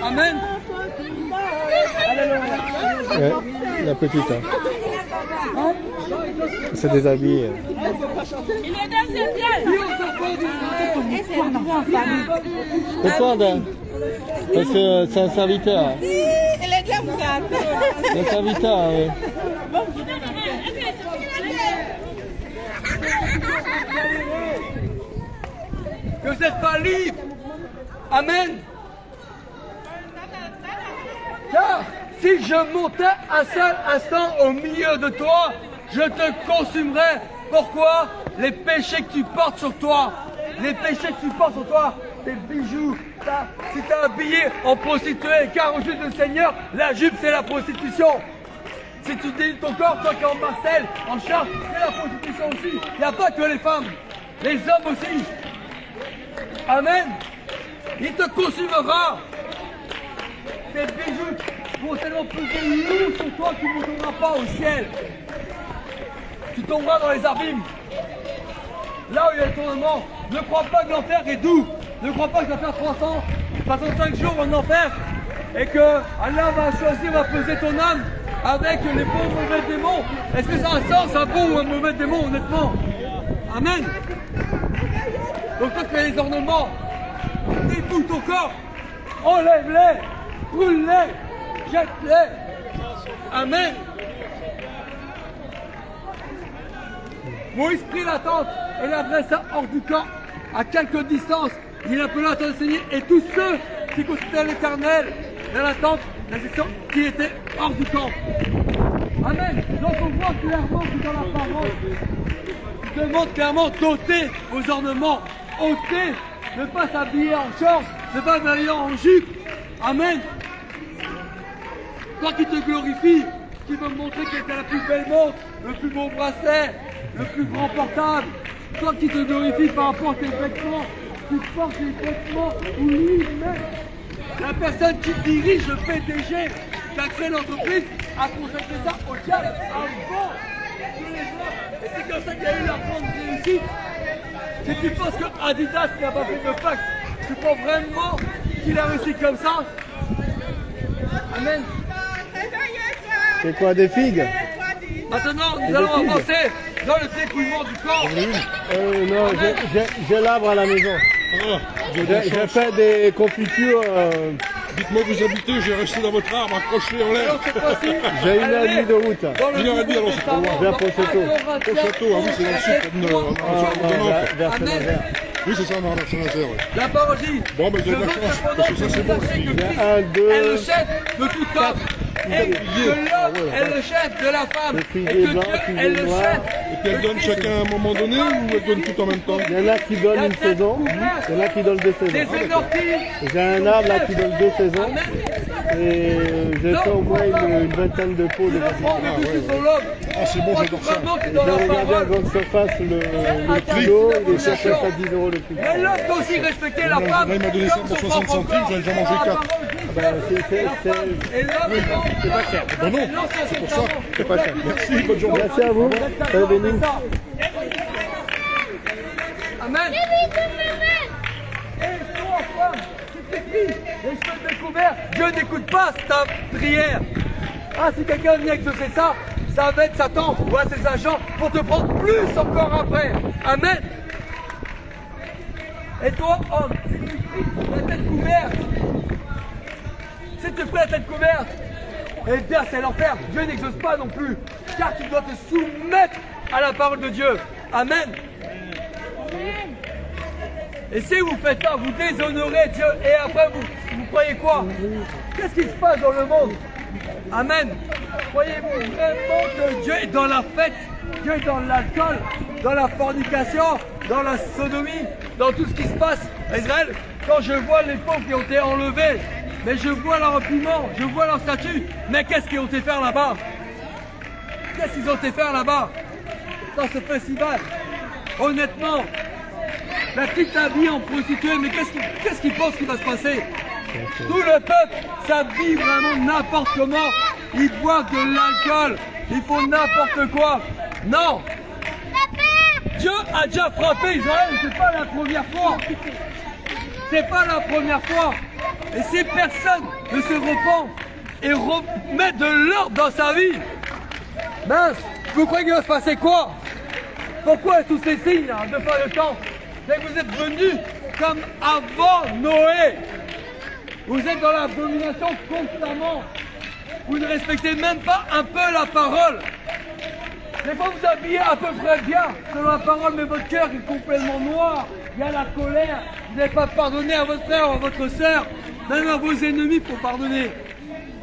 Speaker 2: Amen. La petite. Hein. C'est déshabillé.
Speaker 1: Il est deuxième.
Speaker 2: Pourquoi parce que c'est un serviteur.
Speaker 3: Elle est là, vous êtes.
Speaker 2: Un serviteur, oui. Que vous n'êtes pas libre. Amen. Car si je montais un seul instant au milieu de toi, je te consumerais. Pourquoi? Les péchés que tu portes sur toi. Les péchés que tu portes sur toi. Tes bijoux. Si tu es habillé en prostituée, car au yeux du Seigneur, la jupe c'est la prostitution. Si tu délites ton corps, toi qui es en Marcel, en Chartres, c'est la prostitution aussi. Il n'y a pas que les femmes, les hommes aussi. Amen. Il te consumera. Tes bijoux vont tellement peser lourd sur toi que tu ne tomberas pas au ciel. Tu tomberas dans les abîmes. Là où il y a le tournement, ne crois pas que l'enfer est doux. Ne crois pas que tu vas faire 365 jours en enfer et que Allah va choisir, va peser ton âme avec les bons ou mauvais démons. Est-ce que ça a un sens, un bon ou un mauvais démon, honnêtement? Amen. Donc toi qui as les ornements, dépouille ton corps, enlève-les, brûle-les, jette-les. Amen. Moïse prit la tente et la dressa hors du camp, à quelque distance. Il appela à enseigner et tous ceux qui consultaient l'Éternel dans la tente, la section qui était hors du camp. Amen. Donc on voit clairement que dans la parole, il demande clairement d'ôter vos ornements, ôter, ne pas s'habiller en short, ne pas s'habiller en jupe. Amen. Toi qui te glorifies, qui veut me montrer que tu as la plus belle montre, le plus beau bracelet, le plus grand portable, toi qui te glorifies par rapport à tes vêtements, tu portes les vêtements où lui-même, la personne qui dirige le PDG, qui a créé l'entreprise, a consacré ça au diable avant tous les autres. Et c'est comme ça qu'il y a eu la grande réussite. Si tu penses que Adidas n'a pas fait de pacte, tu crois vraiment qu'il a réussi comme ça? Amen. C'est quoi, des figues? Maintenant, nous allons avancer dans le dépouillement du corps.
Speaker 6: Non,
Speaker 2: j'ai l'arbre à la maison. J'ai fait des confitures.
Speaker 6: Dites-moi où vous habitez, j'ai resté dans votre arbre accroché en l'air.
Speaker 2: J'ai 1h30 de route.
Speaker 6: 1h30, alors c'est pas loin.
Speaker 2: Vers Pocheto.
Speaker 6: Pocheto, ah oui, c'est dans le sud,
Speaker 2: Vers Saint-Nazaire.
Speaker 6: Oui, c'est ça, non, c'est Saint-Nazaire.
Speaker 2: La parole dit.
Speaker 6: Bon, mais vous avez de la chance, parce que ça, c'est bon aussi.
Speaker 2: Il y a 1, 2, est le chef de tout homme. Et que l'homme est le chef de la femme. Et que Dieu est le chef.
Speaker 6: Et puis elle donne chacun à un moment donné ou elle donne tout en même temps?
Speaker 7: Il y en a qui donnent une saison, il y en a qui donnent 2 saisons. J'ai un arbre là qui donne 2 saisons. Et j'ai fait au moins une vingtaine de pots de
Speaker 6: Ah, c'est bon, j'adore ça.
Speaker 7: J'ai regardé à grande surface le kilo, il est cherché à 10 € le kilo.
Speaker 2: Mais l'homme doit aussi respecter la femme.
Speaker 6: Là, il m'a donné ça pour 60 centimes, j'en ai déjà mangé 4.
Speaker 7: C'est pas cher.
Speaker 6: Ben non, c'est pour ça.
Speaker 7: C'est pas cher.
Speaker 6: Merci, bonne journée.
Speaker 7: Merci à vous. Soyez bénis.
Speaker 2: Amen. Et toi, femme, qui t'écris les cheveux découverts, Dieu n'écoute pas ta prière. Ah, si quelqu'un vient exaucer ça, ça va être Satan ou à ses agents pour te prendre plus encore après. Amen. Et toi, homme, la tête couverte, si tu fais la tête couverte, eh bien c'est l'enfer. Dieu n'exauce pas non plus, car tu dois te soumettre à la parole de Dieu. Amen. Et si vous faites ça, vous déshonorez Dieu et après vous croyez quoi? Qu'est-ce qui se passe dans le monde? Amen. Croyez-vous vraiment que Dieu est dans la fête? Dieu est dans l'alcool, dans la fornication, dans la sodomie, dans tout ce qui se passe à Israël? Quand je vois les pauvres qui ont été enlevés, mais je vois leur piment, je vois leur statut, mais qu'est-ce qu'ils ont été faire là-bas? Qu'est-ce qu'ils ont été faire là-bas? Dans ce festival? Honnêtement, la petite habillée en prostituée, mais qu'est-ce qu'ils pensent qu'il va se passer? Tout le peuple s'habille vraiment n'importe comment. Ils boivent de l'alcool, ils font n'importe quoi. Non! Dieu a déjà frappé Israël, c'est pas la première fois. C'est pas la première fois. Et si personne ne se repent et remet de l'ordre dans sa vie, mince, vous croyez qu'il va se passer quoi? Pourquoi tous ces signes là, de fin de temps? C'est que vous êtes venus comme avant Noé. Vous êtes dans l'abomination constamment. Vous ne respectez même pas un peu la parole. Des fois vous habillez à peu près bien selon la parole, mais votre cœur est complètement noir. Il y a la colère. Vous n'avez pas pardonné à votre frère ou à votre soeur. Même à vos ennemis pour pardonner.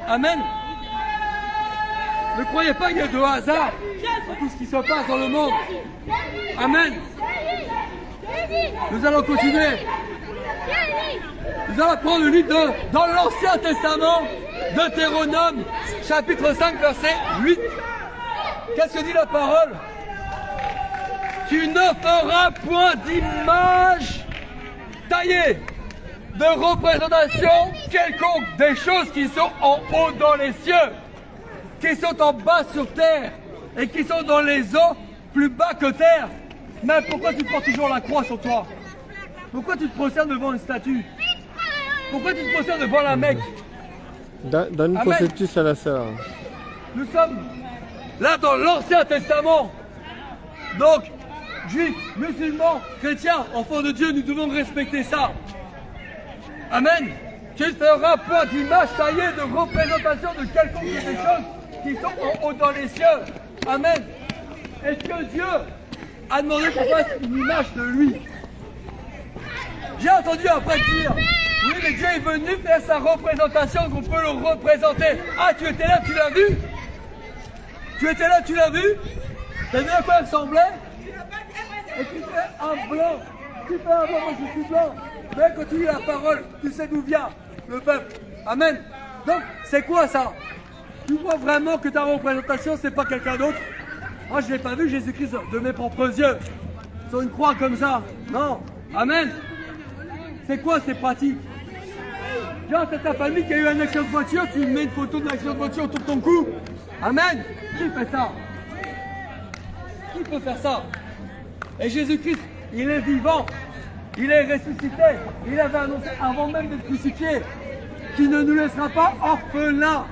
Speaker 2: Amen. Ne croyez pas qu'il y a de hasard dans tout ce qui se passe dans le monde. Amen. Nous allons continuer. Nous allons prendre le livre dans l'Ancien Testament, Deutéronome, chapitre 5, verset 8. Qu'est-ce que dit la parole? Tu ne feras point d'image taillée, de représentation quelconque des choses qui sont en haut dans les cieux, qui sont en bas sur terre et qui sont dans les eaux plus bas que terre. Mais pourquoi tu portes toujours la croix sur toi? Pourquoi tu te prosternes devant une statue? Pourquoi tu te prosternes devant la Mecque?
Speaker 7: Donne une prospectus à la sœur.
Speaker 2: Nous sommes là dans l'Ancien Testament. Donc, juifs, musulmans, chrétiens, enfants de Dieu, nous devons respecter ça. Amen. Tu ne feras point d'image taillée de représentation de quelconque des choses qui sont en haut dans les cieux. Amen. Est-ce que Dieu a demandé qu'on fasse une image de lui? J'ai entendu après dire, oui mais Dieu est venu faire sa représentation, qu'on peut le représenter. Ah, tu étais là, tu l'as vu? Tu étais là, tu l'as vu? T'as vu à quoi il ressemblait? Et tu fais un blanc. Tu fais un blanc, moi je suis blanc. Mais quand tu lis la parole, tu sais d'où vient le peuple. Amen. Donc, c'est quoi ça? Tu vois vraiment que ta représentation, c'est pas quelqu'un d'autre? Moi, je n'ai pas vu Jésus-Christ de mes propres yeux. Sur une croix comme ça. Non. Amen. C'est quoi ces pratiques? Genre, c'est ta famille qui a eu un accident de voiture, tu mets une photo de l'accident de voiture autour de ton cou. Amen. Qui fait ça? Qui peut faire ça? Et Jésus-Christ, il est vivant. Il est ressuscité. Il avait annoncé avant même d'être crucifié qu'il ne nous laissera pas orphelins.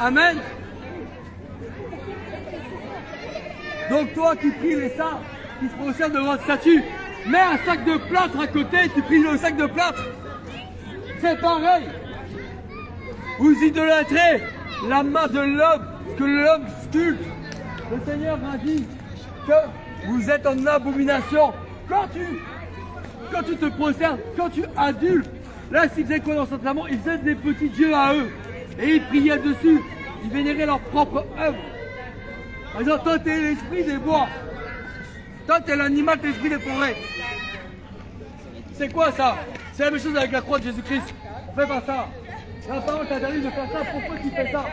Speaker 2: Amen. Donc toi qui pries les saints, qui se procèdent devant votre statue, mets un sac de plâtre à côté, tu pries le sac de plâtre. C'est pareil. Vous idolâtrez la main de l'homme, que l'homme sculpte. Le Seigneur a dit que vous êtes en abomination. Quand tu te prosternes, quand tu adules, là s'ils faisaient quoi dans ce sacrement? Ils faisaient des petits dieux à eux. Et ils priaient dessus. Ils vénéraient leur propre œuvre. Par exemple, toi, tu es l'esprit des bois. Toi, tu es l'animal, tu es l'esprit des forêts. C'est quoi ça? C'est la même chose avec la croix de Jésus-Christ. Fais pas ça. La parole t'interdit de faire ça. Pourquoi tu fais ça?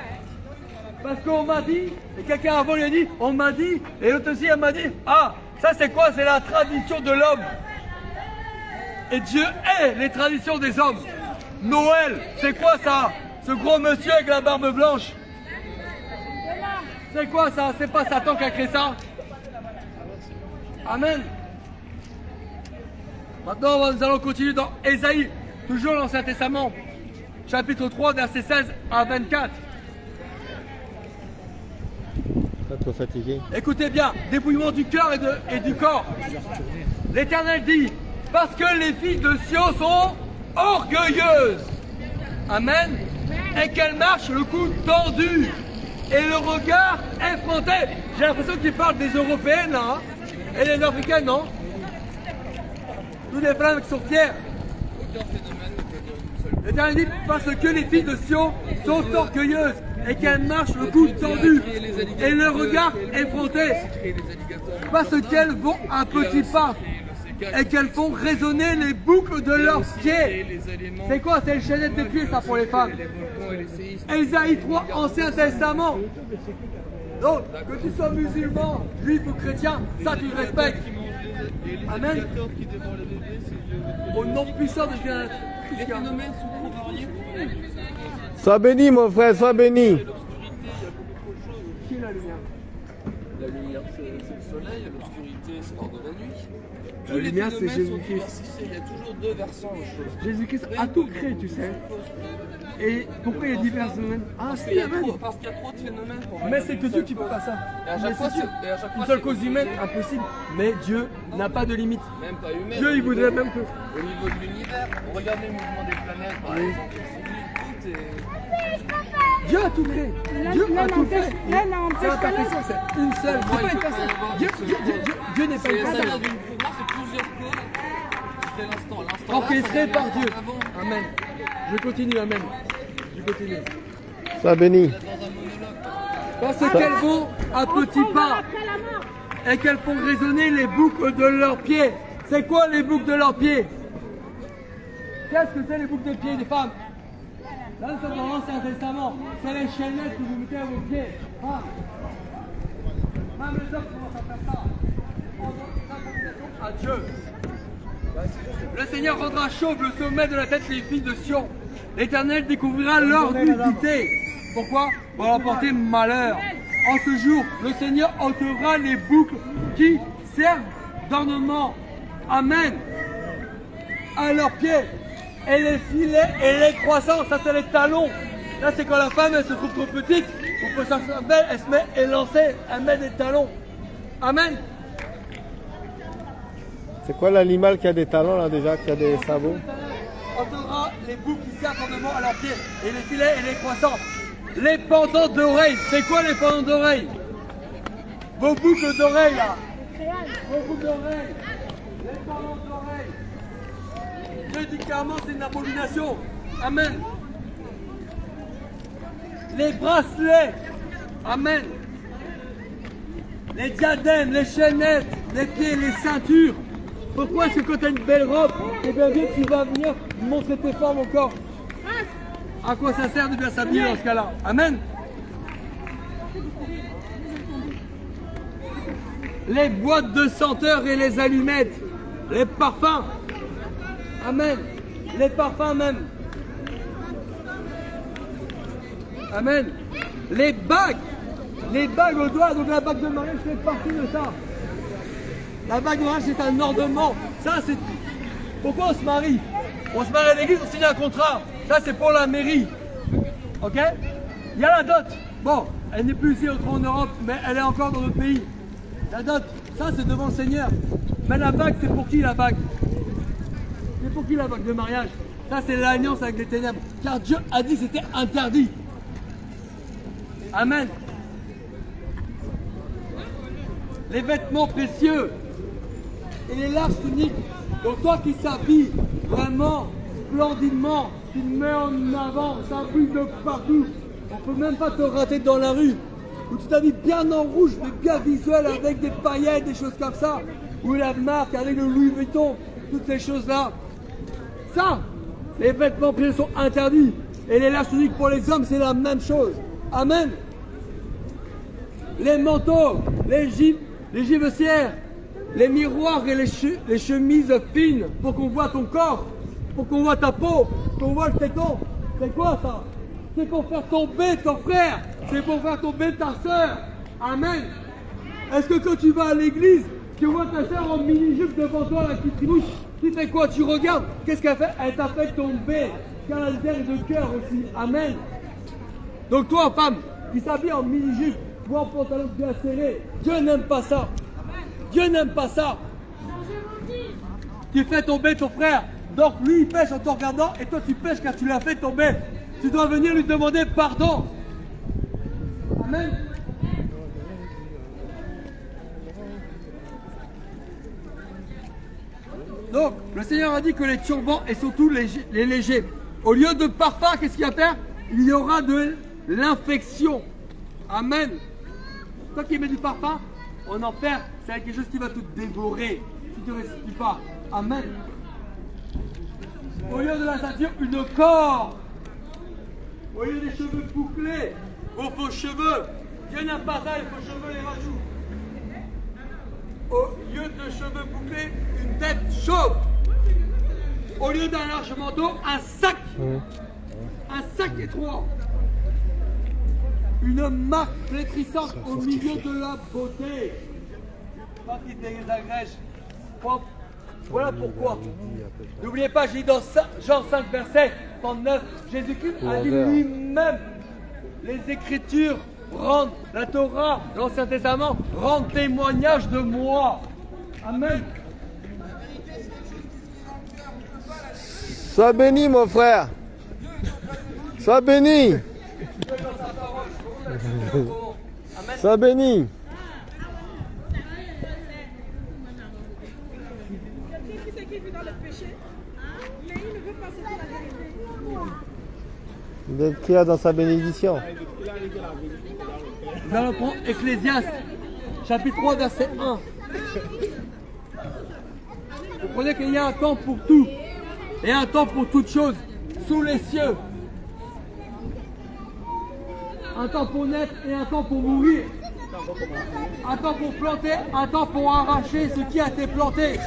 Speaker 2: Parce qu'on m'a dit, et quelqu'un avant lui a dit, on m'a dit, et l'autre aussi elle m'a dit, ah, ça c'est quoi? C'est la tradition de l'homme. Et Dieu hait les traditions des hommes. Noël, c'est quoi ça? Ce gros monsieur avec la barbe blanche. C'est quoi ça? C'est pas Satan qui a créé ça? Amen. Maintenant, nous allons continuer dans Ésaïe, toujours l'Ancien Testament, chapitre 3, versets 16 à 24.
Speaker 7: Pas trop fatigué.
Speaker 2: Écoutez bien, dépouillement du cœur et du corps. L'Éternel dit, parce que les filles de Sion sont orgueilleuses. Amen. Et qu'elles marchent le cou tendu et le regard effronté. J'ai l'impression qu'il parle des Européennes là, hein, et les Africaines, non? Tous les femmes qui sont fiers. L'Éternel dit, parce que les filles de Sion sont orgueilleuses et qu'elles marchent le cou tendu et le regard effronté, parce qu'elles vont à petits pas et qu'elles font résonner les boucles de leurs pieds. C'est quoi? C'est le chaînette des pieds, ça, pour les femmes. Ésaïe 3, Ancien Testament. Donc, que tu sois musulman, juif ou chrétien, ça tu le respectes. Amen. Au nom puissant de Jésus.
Speaker 7: Sois béni, mon frère, sois béni.
Speaker 2: Qui est la lumière?
Speaker 8: La lumière, c'est le soleil, l'obscurité, c'est l'heure de la nuit.
Speaker 2: La lumière, c'est Jésus-Christ.
Speaker 8: Il y a toujours deux versants aux choses.
Speaker 2: Jésus-Christ a tout créé, tu sais. Et pourquoi il y a divers phénomènes? Ah,
Speaker 8: Parce
Speaker 2: c'est
Speaker 8: qu'il y a
Speaker 2: Amen.
Speaker 8: trop de phénomènes.
Speaker 2: Mais c'est que Dieu qui peut faire ça.
Speaker 8: Et à
Speaker 2: Mais
Speaker 8: chaque fois,
Speaker 2: c'est sûr. Une seule cause humaine, impossible. Mais Dieu n'a pas de limite.
Speaker 8: même pas humaine.
Speaker 2: Dieu, il voudrait même que...
Speaker 8: Au niveau de l'univers, regardez le mouvement des planètes, par exemple. Tout est...
Speaker 2: Dieu a tout créé. Dieu a tout fait. C'est la perfection, c'est une seule. C'est pas une personne. Dieu n'est pas une
Speaker 8: Ça
Speaker 2: personne.
Speaker 8: vient d'une... Pour moi, c'est plusieurs causes. C'est l'instant.
Speaker 2: Orchestré par Dieu. Amen. Je continue, amen. Je continue.
Speaker 7: Sois béni.
Speaker 2: Parce qu'elles vont à petits pas et qu'elles font résonner les boucles de leurs pieds. C'est quoi les boucles de leurs pieds? Qu'est-ce que c'est les boucles de pieds des femmes? Là, nous sommes dans l'Ancien Testament. C'est les chaînettes que vous mettez à vos pieds. Ah. Même les hommes commencent à faire ça. En invocation à Dieu. Le Seigneur rendra chauve le sommet de la tête des filles de Sion. L'Éternel découvrira leur nudité. Pourquoi? Pour leur porter malheur. En ce jour, le Seigneur ôtera les boucles qui servent d'ornement. Amen. À leurs pieds. Et les filets et les croissants, ça c'est les talons. Là c'est quand la femme elle se trouve trop petite, ou que sa belle elle se met élancée, elle met des talons. Amen.
Speaker 7: C'est quoi l'animal qui a des talons là déjà, qui a des sabots?
Speaker 2: On donnera les boucles qui servent d'ornement à leurs pieds, et les filets et les croissants. Les pendants d'oreilles, c'est quoi les pendants d'oreilles? Vos boucles d'oreilles là. Vos boucles d'oreilles. Les pendants d'oreilles. Médicalement, c'est une abomination. Amen. Les bracelets. Amen. Les diadèmes, les chaînettes, les pieds, les ceintures. Pourquoi est-ce que quand tu as une belle robe, eh bien tu vas venir montrer tes formes encore? À quoi ça sert de bien s'habiller dans ce cas-là? Amen. Les boîtes de senteurs et les allumettes. Les parfums. Amen. Les parfums même. Amen. Les bagues. Les bagues au doigt. Donc la bague de mariage fait partie de ça. La bague de mariage c'est un ornement. Ça c'est... Pourquoi on se marie? On se marie à l'église, on signe un contrat. Ça c'est pour la mairie. Ok? Il y a la dot. Bon, elle n'est plus ici en Europe, mais elle est encore dans notre pays. La dot, ça c'est devant le Seigneur. Mais la bague c'est pour qui la bague? C'est pour qui la bague de mariage? Ça c'est l'alliance avec les ténèbres. Car Dieu a dit que c'était interdit. Amen. Les vêtements précieux et les larges tuniques. Donc toi qui s'habilles vraiment splendidement, tu te mets en avant, ça brille de partout. On peut même pas te rater dans la rue. Où tu t'habilles bien en rouge, mais bien visuel, avec des paillettes, des choses comme ça. Ou la marque, avec le Louis Vuitton, toutes ces choses-là. Ça, les vêtements privés sont interdits. Et les laches uniques pour les hommes, c'est la même chose. Amen. Les manteaux, les gibecières, les miroirs et les chemises fines pour qu'on voit ton corps, pour qu'on voit ta peau, qu'on voit le téton. C'est quoi ça? C'est pour faire tomber ton frère, c'est pour faire tomber ta soeur. Amen. Est-ce que quand tu vas à l'église, tu vois ta soeur en mini-jupe devant toi là, qui trimouche, tu fais quoi? Tu regardes, qu'est-ce qu'elle fait? Elle t'a fait tomber. Caractère de cœur aussi. Amen. Donc toi, femme, qui s'habille en mini-jupe ou en pantalon bien serré, Dieu n'aime pas ça. Dieu n'aime pas ça. Tu fais tomber ton frère. Donc lui, il pêche en te regardant et toi, tu pêches car tu l'as fait tomber. Tu dois venir lui demander pardon. Amen. Donc, le Seigneur a dit que les turbans et surtout les légers, au lieu de parfum, qu'est-ce qu'il va faire? Il y aura de l'infection. Amen. Toi qui mets du parfum, en enfer, c'est quelque chose qui va te dévorer si tu ne respires pas. Amen. Au lieu de la ceinture, une corde. Au lieu des cheveux bouclés, aux faux cheveux. Dieu n'aime pas ça, les faux cheveux, les rachous. Au lieu de cheveux bouclés, une tête chauve. Au lieu d'un large manteau, un sac. Un sac étroit. Une marque flétrissante au milieu de la beauté. Pas qui désagrège. Voilà pourquoi. N'oubliez pas, j'ai dit dans Jean 5, verset 39, Jésus-Christ a dit lui-même, les Écritures rendent, la Torah, l'Ancien Testament, rendent témoignage de moi. Amen.
Speaker 7: Sois béni, mon frère. Sois béni. Sois béni. D'être clair dans sa bénédiction.
Speaker 2: Nous allons prendre Ecclésiaste, chapitre 3, verset 1. Vous comprenez qu'il y a un temps pour tout et un temps pour toutes choses sous les cieux. Un temps pour naître et un temps pour mourir. Un temps pour planter, un temps pour arracher ce qui a été planté.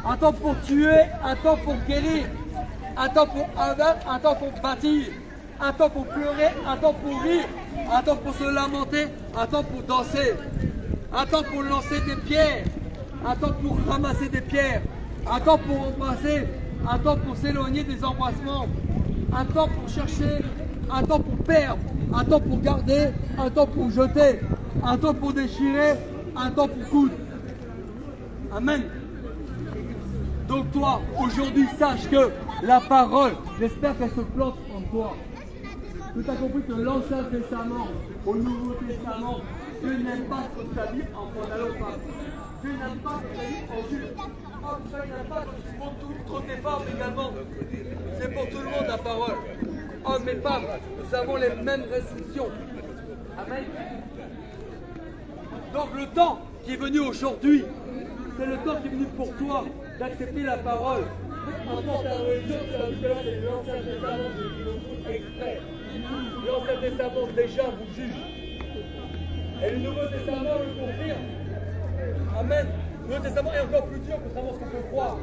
Speaker 2: Un temps pour tuer, un temps pour guérir. Un temps pour abattre, un temps pour bâtir. Un temps pour pleurer, un temps pour rire. Un temps pour se lamenter, un temps pour danser. Un temps pour lancer des pierres. Un temps pour ramasser des pierres. Un temps pour embrasser. Un temps pour s'éloigner des embrassements. Un temps pour chercher. Un temps pour perdre. Un temps pour garder. Un temps pour jeter. Un temps pour déchirer. Un temps pour coudre. Amen. Donc toi, aujourd'hui, sache que la parole, j'espère qu'elle se plante en toi. Tu as compris que l'Ancien Testament, au Nouveau Testament, Dieu n'aime pas que tu t'habilles en pantalon femme. Dieu n'aime pas que tu t'habilles en jupe. Dieu n'aime pas que tu montes toutes tes femmes également. C'est pour tout le monde la parole. Hommes et femmes, nous avons les mêmes restrictions. Amen. Donc le temps qui est venu aujourd'hui, c'est le temps qui est venu pour toi d'accepter la parole. Avant ta religion, tu as vu que là, c'est l'Ancien Testament qui est exprès. L'Ancien Testament déjà vous juge. Et le Nouveau Testament le confirme. Amen. Le Nouveau Testament est encore plus dur contrairement à ce qu'on peut croire.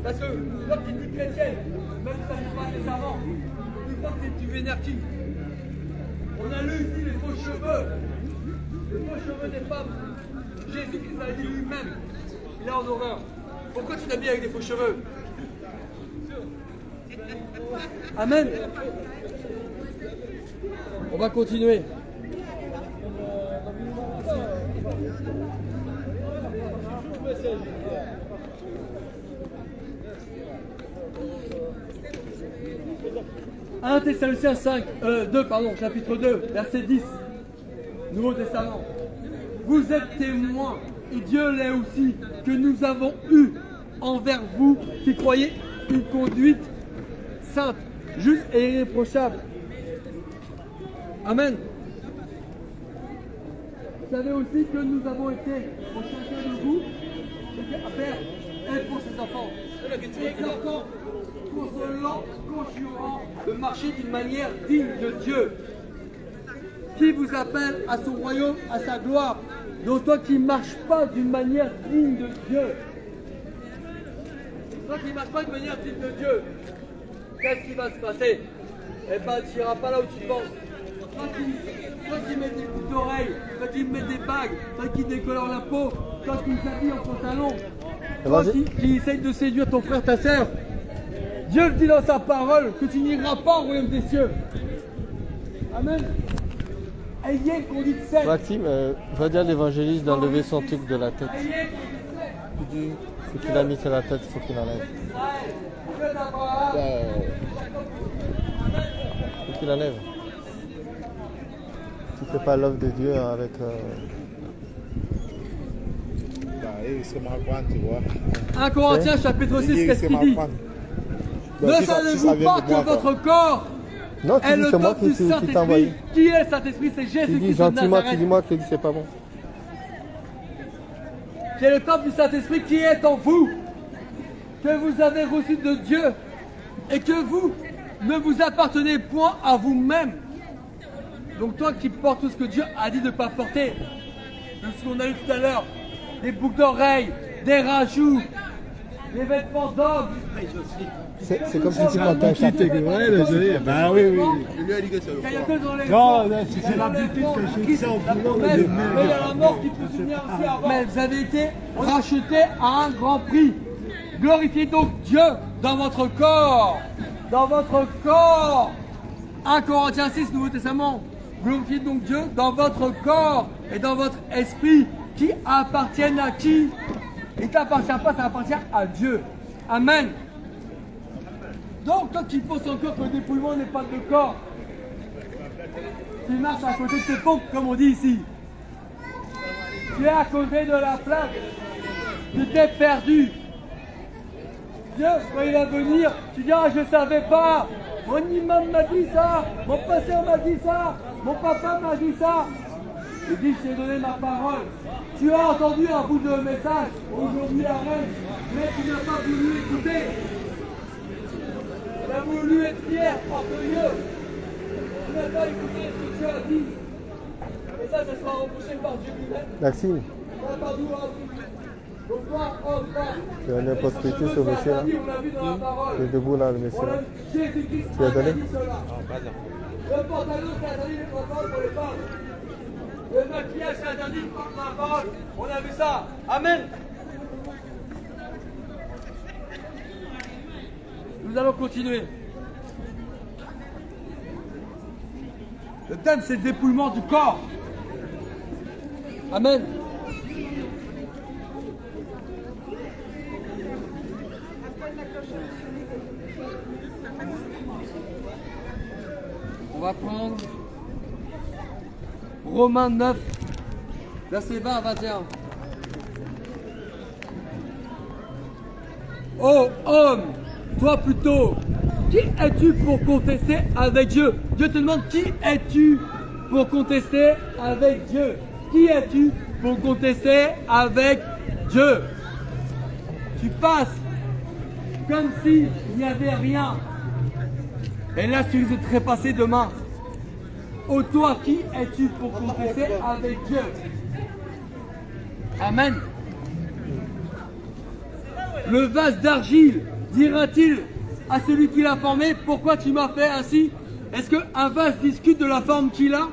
Speaker 2: Parce que lorsque tu es chrétienne, même si tu n'as pas le Testament, tu crois que tu vénères qui? On a lu ici les faux cheveux. Les faux cheveux des femmes. Jésus-Christ a dit lui-même. Il est en horreur. Pourquoi tu t'habilles avec des faux cheveux? Amen. On va continuer. Un Thessaloniciens 2, chapitre 2, verset 10. Nouveau Testament. Vous êtes témoins, et Dieu l'est aussi, que nous avons eu envers vous qui croyez une conduite sainte, juste et irréprochable. Amen. Vous savez aussi que nous avons été, pour chacun de vous, à faire et pour ses enfants. Exhortant, consolant, conjurant de marcher d'une manière digne de Dieu, qui vous appelle à son royaume, à sa gloire. Donc toi qui ne marches pas d'une manière digne de Dieu, toi qui ne marches pas d'une manière digne de Dieu, qu'est-ce qui va se passer? Eh bien, tu n'iras pas là où tu penses. Toi qui mets des boucles d'oreilles, toi qui mets des bagues, toi qui décolore la peau, toi qui t'habilles en pantalon, toi qui essaye de séduire ton frère, ta sœur, Dieu le dit dans sa parole que tu n'iras pas au royaume des cieux. Amen. Ayez une conduite saine.
Speaker 7: Maxime, va dire à l'évangéliste d'enlever son truc de la tête. Ce qu'il a mis sur la tête, il faut qu'il enlève. Il faut qu'il enlève. Tu ne fais pas l'œuvre de Dieu avec...
Speaker 4: c'est marquant, tu vois.
Speaker 2: 1 Corinthiens chapitre 6, qu'est-ce qu'il dit? Ne savez-vous pas que votre corps est le temple du Saint-Esprit? Qui est le Saint-Esprit? C'est Jésus-Christ de Nazareth.
Speaker 7: Gentiment, tu dis-moi que c'est pas bon.
Speaker 2: Qui est le temple du Saint-Esprit qui est en vous, que vous avez reçu de Dieu, et que vous ne vous appartenez point à vous-même. Donc toi qui portes tout ce que Dieu a dit de ne pas porter, de ce qu'on a eu tout à l'heure, des boucles d'oreilles, des rajouts, des vêtements d'hommes.
Speaker 7: C'est comme si tu portais un chapeau.
Speaker 4: Ben oui, oui.
Speaker 2: Non, c'est la beauté de ça au boulot. Mais il y a la mort qui peut venir aussi avant. Mais vous avez été rachetés à un grand prix. Glorifiez donc Dieu dans votre corps. Dans votre corps. 1 Corinthiens 6, Nouveau Testament. Glorifiez donc Dieu dans votre corps et dans votre esprit qui appartiennent à qui? Il ne t'appartient pas, ça appartient à Dieu. Amen. Donc toi qui penses encore que le dépouillement n'est pas de corps, tu marches à côté de tes pompes, comme on dit ici. Tu es à côté de la flamme. Tu t'es perdu. Dieu, quand il va venir, tu dis, ah, je ne savais pas. Mon imam m'a dit ça. Mon pasteur m'a dit ça. Mon papa m'a dit ça. Il dit, je t'ai donné ma parole. Tu as entendu un bout de message. Aujourd'hui, la reine. Mais tu n'as pas voulu écouter. Tu as voulu être fier, orgueilleux. Tu n'as pas écouté ce que Dieu a dit. Et ça sera repoussé par Dieu lui-même.
Speaker 7: Maxime, tu as un impossibilité sur le monsieur là. Tu es debout là, le monsieur là. Tu as donné?
Speaker 2: Le pantalon, c'est interdit les pantalons pour les femmes. Le maquillage, c'est interdit pour la parole. On a vu ça. Amen. Nous allons continuer. Le thème, c'est le dépouillement du corps. Amen. On va prendre Romains 9, versets 20 à 21. Oh homme, toi plutôt, qui es-tu pour contester avec Dieu? Dieu te demande, qui es-tu pour contester avec Dieu? Qui es-tu pour contester avec Dieu? Tu passes comme s'il n'y avait rien. Et là, tu risques de trépasser demain. Oh toi, qui es-tu pour contester avec Dieu? Amen. Le vase d'argile dira-t-il à celui qui l'a formé, pourquoi tu m'as fait ainsi? Est-ce qu'un vase discute de la forme qu'il a?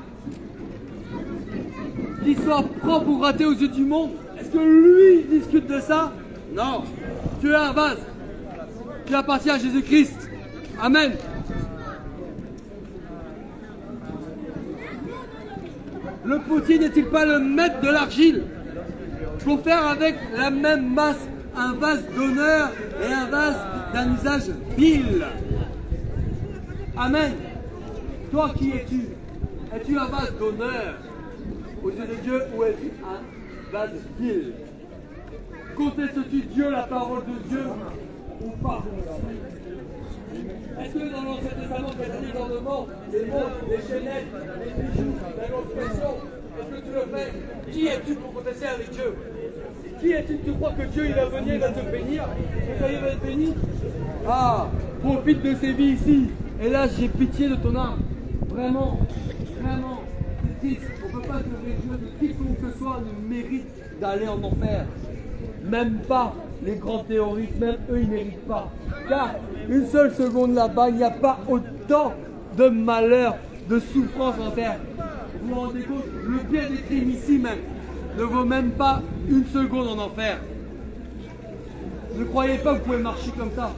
Speaker 2: Qu'il soit propre ou raté aux yeux du monde? Est-ce que lui discute de ça? Non. Tu es un vase qui appartient à Jésus-Christ. Amen. Le potier n'est-il pas le maître de l'argile pour faire avec la même masse un vase d'honneur et un vase d'un usage vil? Amen. Toi, qui es-tu? Es-tu un vase d'honneur aux yeux de Dieu ou es-tu un vase vil? Contestes-tu Dieu, la parole de Dieu, ou pas? Est-ce que dans l'Ancien Testament, tu as dit dans le monde, les montres, les chaînettes, les bijoux, la location, est-ce que tu le fais? Qui es-tu pour confesser avec Dieu? Qui es-tu? Tu crois que Dieu il va venir, il va te bénir? Et quand il va te bénir, ah, profite de ces vies ici. Et là, j'ai pitié de ton âme. Vraiment, vraiment, c'est triste. On ne peut pas se réjouir de quiconque que ce soit ne mérite d'aller en enfer. Même pas les grands théoristes, même eux, ils ne méritent pas. Car une seule seconde là-bas, il n'y a pas autant de malheur, de souffrance en terre. Vous vous rendez compte, le bien des crimes ici même ne vaut même pas une seconde en enfer. Ne croyez pas que vous pouvez marcher comme ça.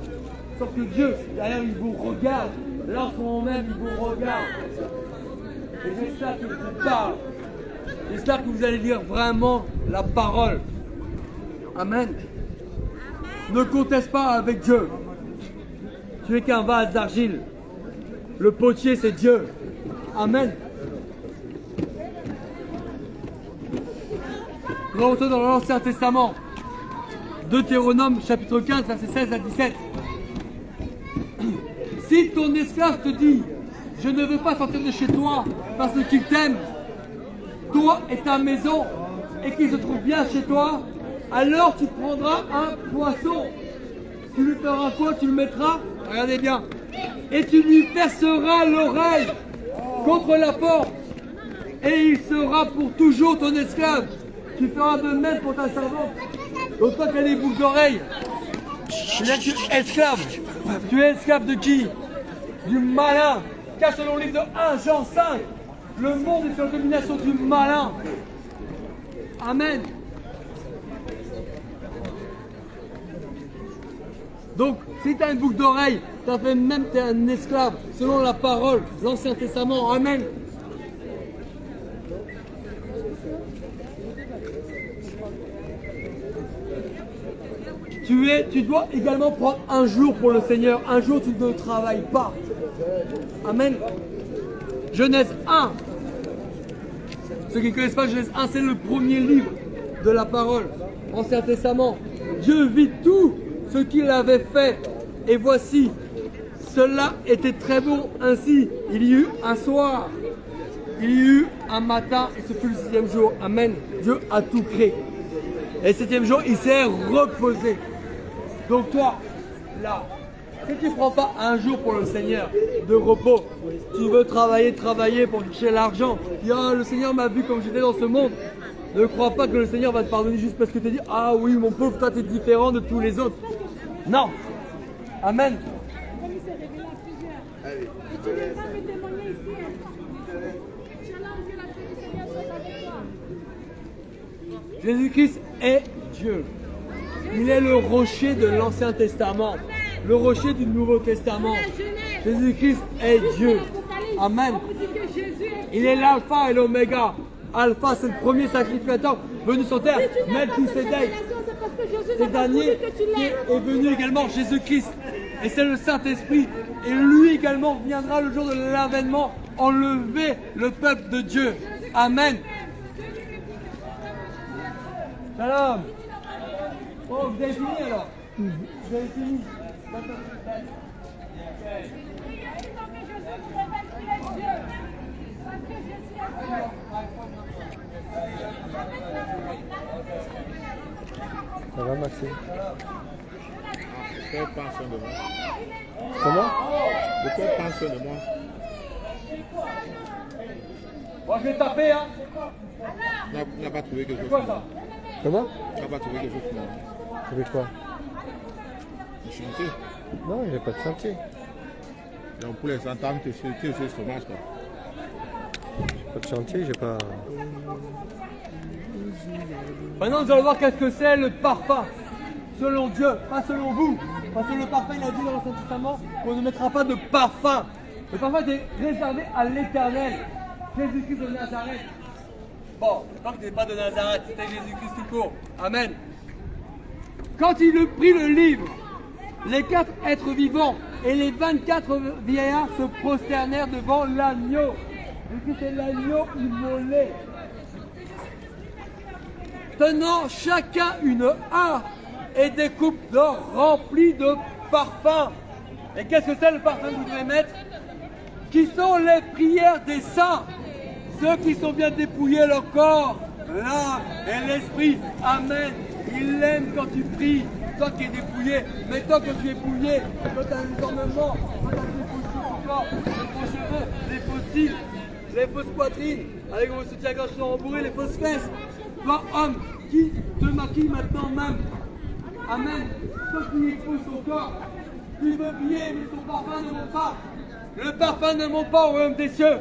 Speaker 2: Sauf que Dieu, derrière, il vous regarde. Là, en ce moment même, il vous regarde. Et j'espère qu'il vous parle. J'espère que vous allez lire vraiment la parole. Amen. Ne conteste pas avec Dieu. Tu n'es qu'un vase d'argile. Le potier, c'est Dieu. Amen. Retournons dans l'Ancien Testament. Deutéronome chapitre 15, versets 16 à 17. Si ton esclave te dit, je ne veux pas sortir de chez toi parce qu'il t'aime, toi et ta maison, et qu'il se trouve bien chez toi, alors tu prendras un poisson. Tu lui feras quoi? Tu le mettras, regardez bien, et tu lui perceras l'oreille contre la porte, et il sera pour toujours ton esclave. Tu feras de même pour ta servante. Donc toi qui as les boucles d'oreilles, c'est-à-dire que tu es esclave. Tu es esclave de qui? Du malin. Car selon le livre de 1 Jean 5, le monde est sous la domination du malin. Amen. Donc, si tu as une boucle d'oreille, tu as fait même, tu es un esclave, selon la parole, l'Ancien Testament. Amen. Tu dois également prendre un jour pour le Seigneur. Un jour, tu ne travailles pas. Amen. Genèse 1. Ceux qui ne connaissent pas Genèse 1, c'est le premier livre de la parole. Ancien Testament. Dieu vit tout ce qu'il avait fait. Et voici, cela était très bon. Ainsi, il y eut un soir. Il y eut un matin. Et ce fut le 6e jour. Amen. Dieu a tout créé. Et le 7e jour, il s'est reposé. Donc toi, là, si tu ne prends pas un jour pour le Seigneur de repos, tu veux travailler pour toucher l'argent, le Seigneur m'a vu comme j'étais dans ce monde. Ne crois pas que le Seigneur va te pardonner juste parce que tu as dit, ah oui mon pauvre, toi tu es différent de tous les autres. Non. Amen.
Speaker 1: Comme il s'est révélé à plusieurs. Et tu viendras me témoigner ici. Shalom, que la paix du Seigneur soit avec toi.
Speaker 2: Jésus-Christ est Dieu. Il est le rocher de l'Ancien Testament, le rocher du Nouveau Testament. Jésus-Christ est Dieu. Amen. Il est l'alpha et l'oméga. Alpha, c'est le premier sacrificateur venu sur terre. Melchisédek. C'est dernier qui est venu également, Jésus-Christ. Et c'est le Saint-Esprit. Et lui également viendra le jour de l'avènement enlever le peuple de Dieu. Amen. Shalom. Oh, vous avez fini alors? Vous avez fini.
Speaker 7: Ça va, Maxime?
Speaker 4: De quoi penses-tu de moi?
Speaker 7: Comment?
Speaker 4: De quoi penses-tu de moi?
Speaker 2: Moi je vais taper, hein.
Speaker 4: Tu n'as pas trouvé quelque chose.
Speaker 2: Quoi ça?
Speaker 7: Comment?
Speaker 4: Tu n'as pas trouvé quelque chose pour moi.
Speaker 7: Avec quoi?
Speaker 4: Le chantier.
Speaker 7: Non, il n'y a pas de chantier.
Speaker 4: Donc pour les entendre, tu es sur le chômage, quoi.
Speaker 7: Pas de chantier, j'ai pas...
Speaker 2: Maintenant nous allons voir qu'est-ce que c'est le parfum. Selon Dieu, pas selon vous. Parce que le parfum, il a dit dans l'Ancien Testament qu'on ne mettra pas de parfum. Le parfum était réservé à l'Éternel. Jésus-Christ de Nazareth. Bon, tant que tu n'es pas de Nazareth, c'était Jésus-Christ tout court. Amen. Quand il prit le livre, les 4 êtres vivants et les 24 vieillards se prosternèrent devant l'agneau. C'était l'agneau immolé. Tenant chacun une harpe et des coupes d'or remplies de parfums. Et qu'est-ce que c'est le parfum que vous devez mettre? Qui sont les prières des saints, ceux qui sont bien dépouillés leur corps, l'âme et l'esprit. Amen. Il aime quand tu pries, toi qui es dépouillé. Mais toi quand tu es dépouillé, quand tu as un ornement, quand tu as des faux corps, les faux cheveux, les faux cils, les fausses poitrines, avec vos soutiens-gorge sont rembourrés, les fausses fesses. Toi homme, qui te maquille maintenant même. Amen. Toi qui expose son corps, tu veux briller, mais son parfum ne monte pas. Le parfum ne monte pas au royaume des cieux.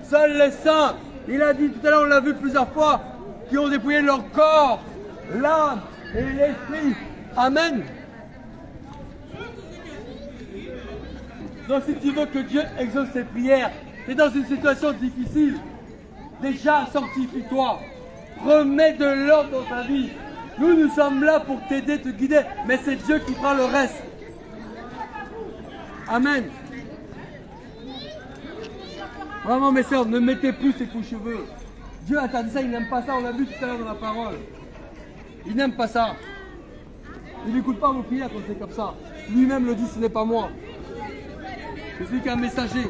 Speaker 2: Seuls les saints, il a dit tout à l'heure, on l'a vu plusieurs fois, qui ont dépouillé leur corps, l'âme et l'esprit. Amen. Donc si tu veux que Dieu exauce tes prières, tu es dans une situation difficile, déjà sanctifie-toi. Remets de l'ordre dans ta vie. Nous sommes là pour t'aider, te guider, mais c'est Dieu qui fera le reste. Amen. Vraiment mes sœurs, ne mettez plus ces faux cheveux. Dieu a interdit ça, il n'aime pas ça, on l'a vu tout à l'heure dans la parole. Il n'aime pas ça. Il n'écoute pas vos prières quand c'est comme ça. Lui-même le dit, ce n'est pas moi. Je suis qu'un messager.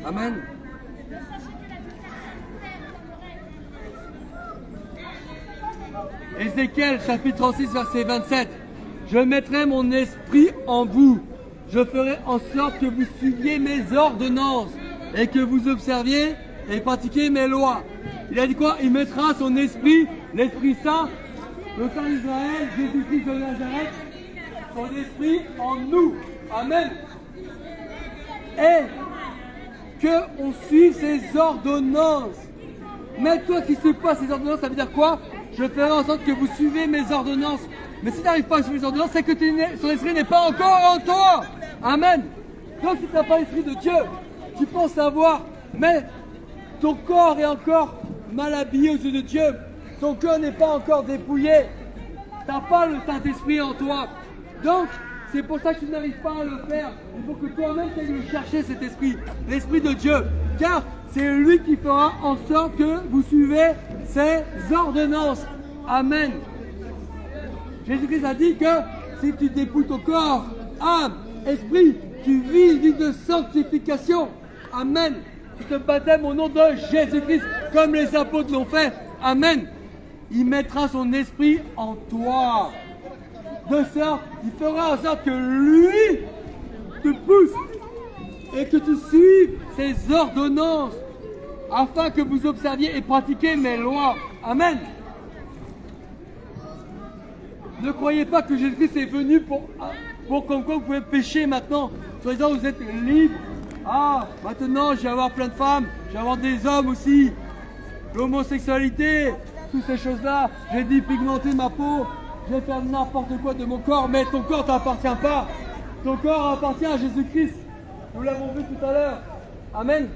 Speaker 2: Amen. Ézéchiel chapitre 36 verset 27. Je mettrai mon esprit en vous. Je ferai en sorte que vous suiviez mes ordonnances et que vous observiez et pratiquiez mes lois. Il a dit quoi? Il mettra son esprit, l'Esprit Saint, le Saint d'Israël, Jésus-Christ de Nazareth, son esprit en nous. Amen. Et qu'on suive ses ordonnances. Mais toi qui ne suis pas ces ordonnances, ça veut dire quoi? Je ferai en sorte que vous suivez mes ordonnances. Mais si tu n'arrives pas à suivre les ordonnances, c'est que son esprit n'est pas encore en toi. Amen. Donc si tu n'as pas l'esprit de Dieu, tu penses savoir, mais ton corps est encore mal habillé aux yeux de Dieu. Ton cœur n'est pas encore dépouillé. Tu n'as pas le Saint-Esprit en toi. Donc, c'est pour ça que tu n'arrives pas à le faire. Il faut que toi-même tu ailles le chercher, cet esprit, l'esprit de Dieu. Car c'est lui qui fera en sorte que vous suivez ses ordonnances. Amen. Jésus-Christ a dit que si tu dépouilles ton corps, âme, esprit, tu vis une vie de sanctification. Amen. Tu te baptêmes au nom de Jésus-Christ, comme les apôtres l'ont fait. Amen. Il mettra son esprit en toi. De sorte, il fera en sorte que lui te pousse et que tu suives ses ordonnances afin que vous observiez et pratiquiez mes lois. Amen. Ne croyez pas que Jésus-Christ est venu pour comme quoi vous pouvez pécher maintenant. Soi-disant vous êtes libre. Ah, maintenant je vais avoir plein de femmes, je vais avoir des hommes aussi. L'homosexualité, toutes ces choses-là. J'ai dit pigmenter ma peau, je vais faire n'importe quoi de mon corps, mais ton corps ne t'appartient pas. Ton corps appartient à Jésus-Christ. Nous l'avons vu tout à l'heure. Amen.